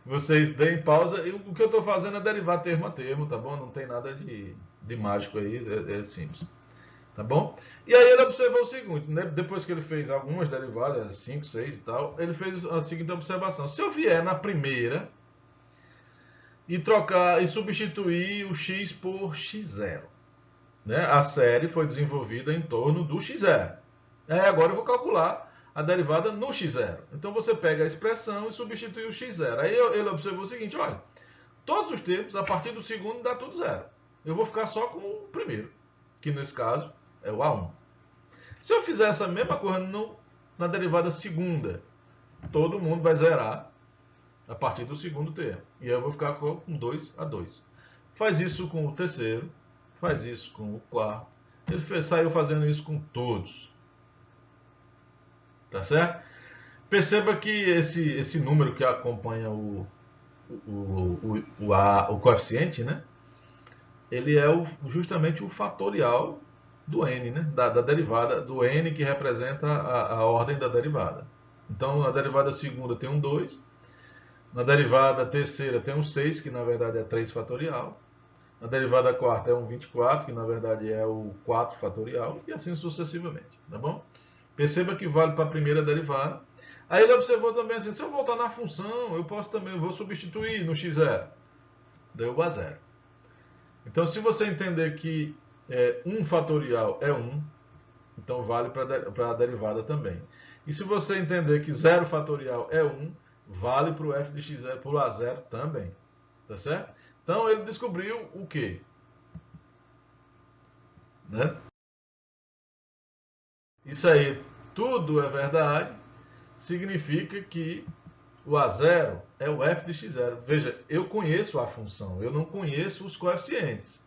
vocês deem pausa. O que eu estou fazendo é derivar termo a termo, tá bom? Não tem nada de mágico aí, é simples. Tá bom? E aí ele observou o seguinte, né? Depois que ele fez algumas derivadas, 5, 6 e tal, ele fez a seguinte observação: se eu vier na primeira e trocar e substituir o x por x0, né? A série foi desenvolvida em torno do x0. Agora eu vou calcular a derivada no x0. Então você pega a expressão e substitui o x0. Aí ele observou o seguinte: olha, todos os termos, a partir do segundo, dá tudo zero. Eu vou ficar só com o primeiro, que nesse caso é o A1. Se eu fizer essa mesma coisa na derivada segunda, todo mundo vai zerar a partir do segundo termo. E aí eu vou ficar com 2 a 2. Faz isso com o terceiro, faz isso com o quarto. Ele saiu fazendo isso com todos. Tá certo? Perceba que esse número que acompanha o coeficiente, né? Ele é justamente o fatorial do n, né? Da derivada do n, que representa a ordem da derivada. Então, na derivada segunda tem um 2, na derivada terceira tem um 6, que na verdade é 3 fatorial, na derivada quarta é um 24, que na verdade é o 4 fatorial, e assim sucessivamente, tá bom? Perceba que vale para a primeira derivada. Aí ele observou também assim, se eu voltar na função, eu posso também, eu vou substituir no x0, deu a zero. Então, se você entender que 1 fatorial é 1, então vale para a derivada também. E se você entender que 0 fatorial é 1, vale para o f de x0 por a0 também. Tá certo? Então ele descobriu o quê? Né? Isso aí tudo é verdade, significa que o a0 é o f de x0. Veja, eu conheço a função, eu não conheço os coeficientes.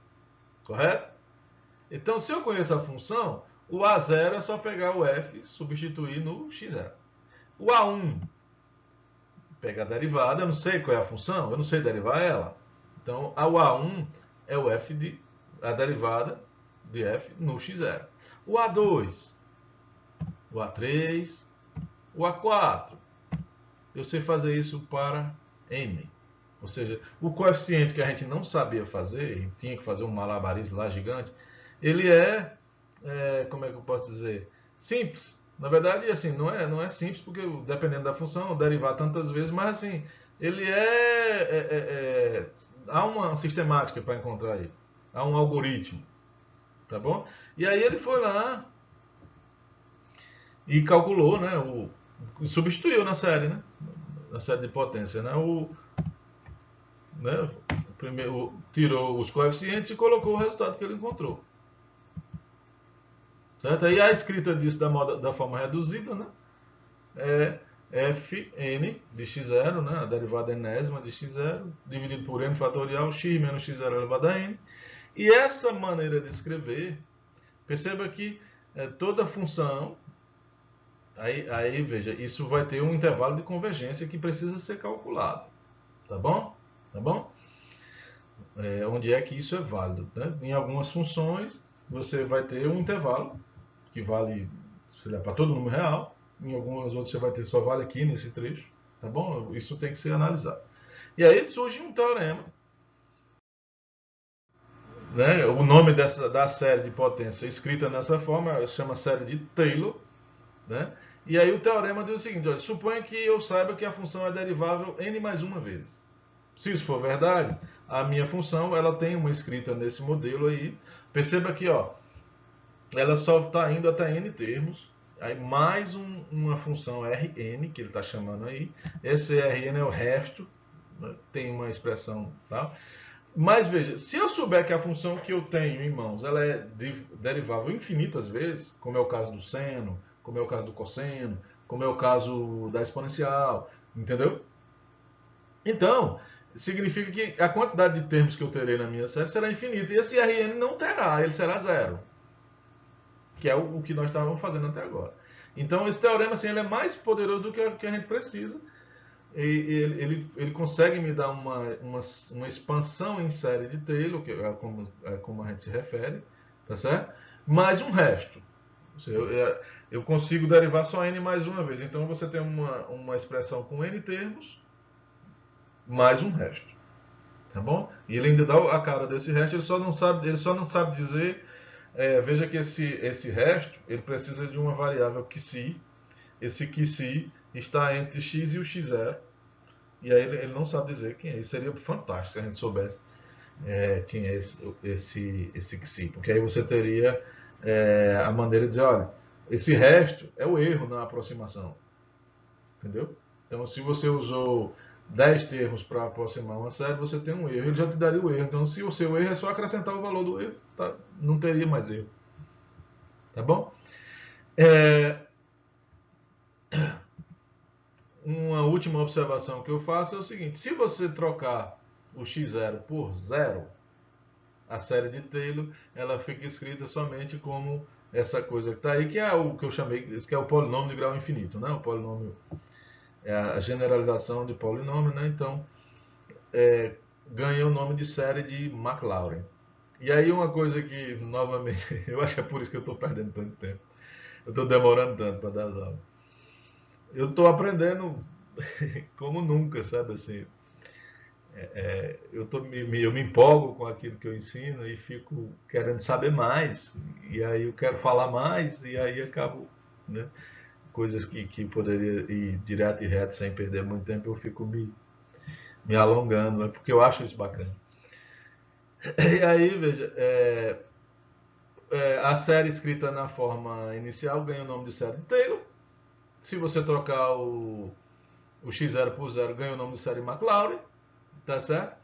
Correto? Então, se eu conheço a função, o a0 é só pegar o f e substituir no x0. O a1 pega a derivada, eu não sei qual é a função, eu não sei derivar ela. Então, o a1 é o f de a derivada de f no x0. O a2, o a3, o a4, eu sei fazer isso para n. Ou seja, o coeficiente que a gente não sabia fazer, e tinha que fazer um malabarismo lá gigante, ele como é que eu posso dizer, simples. Na verdade, assim, não é simples, porque dependendo da função, derivar tantas vezes, mas assim, ele há uma sistemática para encontrar ele. Há um algoritmo, tá bom? E aí ele foi lá e calculou, né, substituiu na série, né? Na série de potência, né? Primeiro tirou os coeficientes e colocou o resultado que ele encontrou. Certo? Aí a escrita disso da forma reduzida, né? É fn de x0, né? A derivada enésima de x0, dividido por n fatorial, x menos x0 elevado a n. E essa maneira de escrever, perceba que toda função, aí veja, isso vai ter um intervalo de convergência que precisa ser calculado. Tá bom? Tá bom? Onde é que isso é válido? Né? Em algumas funções, você vai ter um intervalo que vale para todo número real. Em algumas outras você vai ter só vale aqui nesse trecho. Tá bom? Isso tem que ser analisado. E aí surge um teorema. Né? O nome da série de potência escrita nessa forma chama série de Taylor. Né? E aí o teorema diz o seguinte: olha, suponha que eu saiba que a função é derivável n mais uma vez. Se isso for verdade, a minha função ela tem uma escrita nesse modelo aí. Perceba que ela só está indo até n termos. Aí mais uma função Rn, que ele está chamando aí. Esse Rn é o resto, né? Tem uma expressão, tá? Mas veja, se eu souber que a função que eu tenho em mãos ela é derivável infinitas vezes, como é o caso do seno, como é o caso do cosseno, como é o caso da exponencial, entendeu? Então, significa que a quantidade de termos que eu terei na minha série será infinita. E esse Rn não terá, ele será zero. Que é o que nós estávamos fazendo até agora. Então, esse teorema assim, ele é mais poderoso do que o que a gente precisa. Ele consegue me dar uma expansão em série de Taylor, que como a gente se refere, tá certo? Mais um resto. Eu consigo derivar só n mais uma vez. Então, você tem uma expressão com n termos, mais um resto. Tá bom? E ele ainda dá a cara desse resto, ele só não sabe dizer. Veja que esse resto ele precisa de uma variável que esse que está entre x e o x0, e aí ele não sabe dizer quem é. Isso seria fantástico se a gente soubesse quem é esse que, porque aí você teria a maneira de dizer, olha, esse resto é o erro na aproximação, entendeu? Então, se você usou 10 termos para aproximar uma série, você tem um erro, ele já te daria o erro. Então, se o seu erro é só acrescentar o valor do erro, tá? Não teria mais erro. Tá bom? uma última observação que eu faço é o seguinte: se você trocar o x0 por 0, a série de Taylor ela fica escrita somente como essa coisa que está aí, que é o que eu chamei, que é o polinômio de grau infinito, né? O polinômio é a generalização de polinômio, né? Então ganha o nome de série de Maclaurin. E aí uma coisa que, novamente, eu acho que é por isso que eu estou perdendo tanto tempo. Eu estou demorando tanto para dar as aulas. Eu estou aprendendo como nunca, sabe assim. Eu me empolgo com aquilo que eu ensino e fico querendo saber mais. E aí eu quero falar mais e aí acabo, né, coisas que poderia ir direto e reto sem perder muito tempo, eu fico me alongando, né, porque eu acho isso bacana. E aí, veja, a série escrita na forma inicial ganha o nome de série de Taylor. Se você trocar o x0 por 0, ganha o nome de série Maclaurin, tá certo?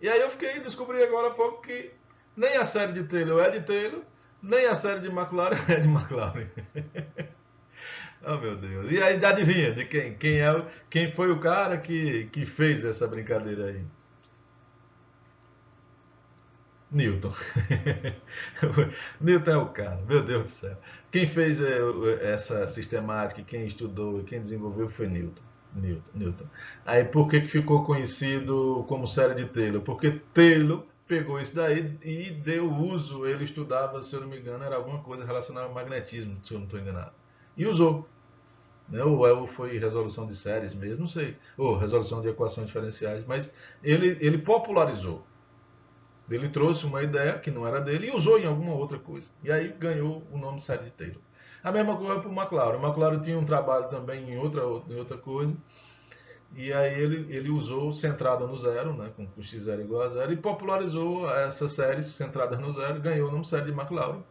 E aí descobri agora há pouco que nem a série de Taylor é de Taylor, nem a série de McLaren é de McLaren. Oh meu Deus. E aí adivinha de quem? Quem foi o cara que fez essa brincadeira aí? Newton. Newton é o cara, meu Deus do céu. Quem fez essa sistemática, quem estudou e quem desenvolveu foi Newton. Newton. Aí por que ficou conhecido como série de Taylor? Porque Taylor pegou isso daí e deu uso, ele estudava, se eu não me engano, era alguma coisa relacionada ao magnetismo, se eu não estou enganado. E usou. Né? Ou foi resolução de séries mesmo, não sei. Ou resolução de equações diferenciais, mas ele popularizou. Ele trouxe uma ideia que não era dele e usou em alguma outra coisa. E aí ganhou o nome de série de Taylor. A mesma coisa para o McLaren. O McLaren tinha um trabalho também em outra coisa. E aí ele usou centrada no zero, né, com x0 igual a zero, e popularizou essas séries centradas no zero, ganhou o nome de série de McLaren,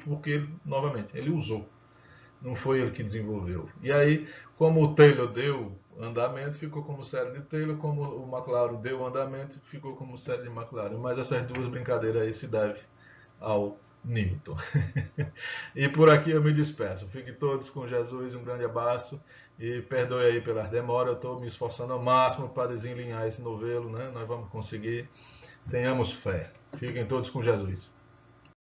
porque, novamente, ele usou. Não foi ele que desenvolveu. E aí, como o Taylor deu andamento, ficou como série de Taylor, como o McLaren deu andamento, ficou como série de McLaren. Mas essas duas brincadeiras aí se devem ao Newton. E por aqui eu me despeço. Fiquem todos com Jesus, um grande abraço e perdoe aí pelas demoras. Eu estou me esforçando ao máximo para desenlinhar esse novelo, né? Nós vamos conseguir. Tenhamos fé. Fiquem todos com Jesus.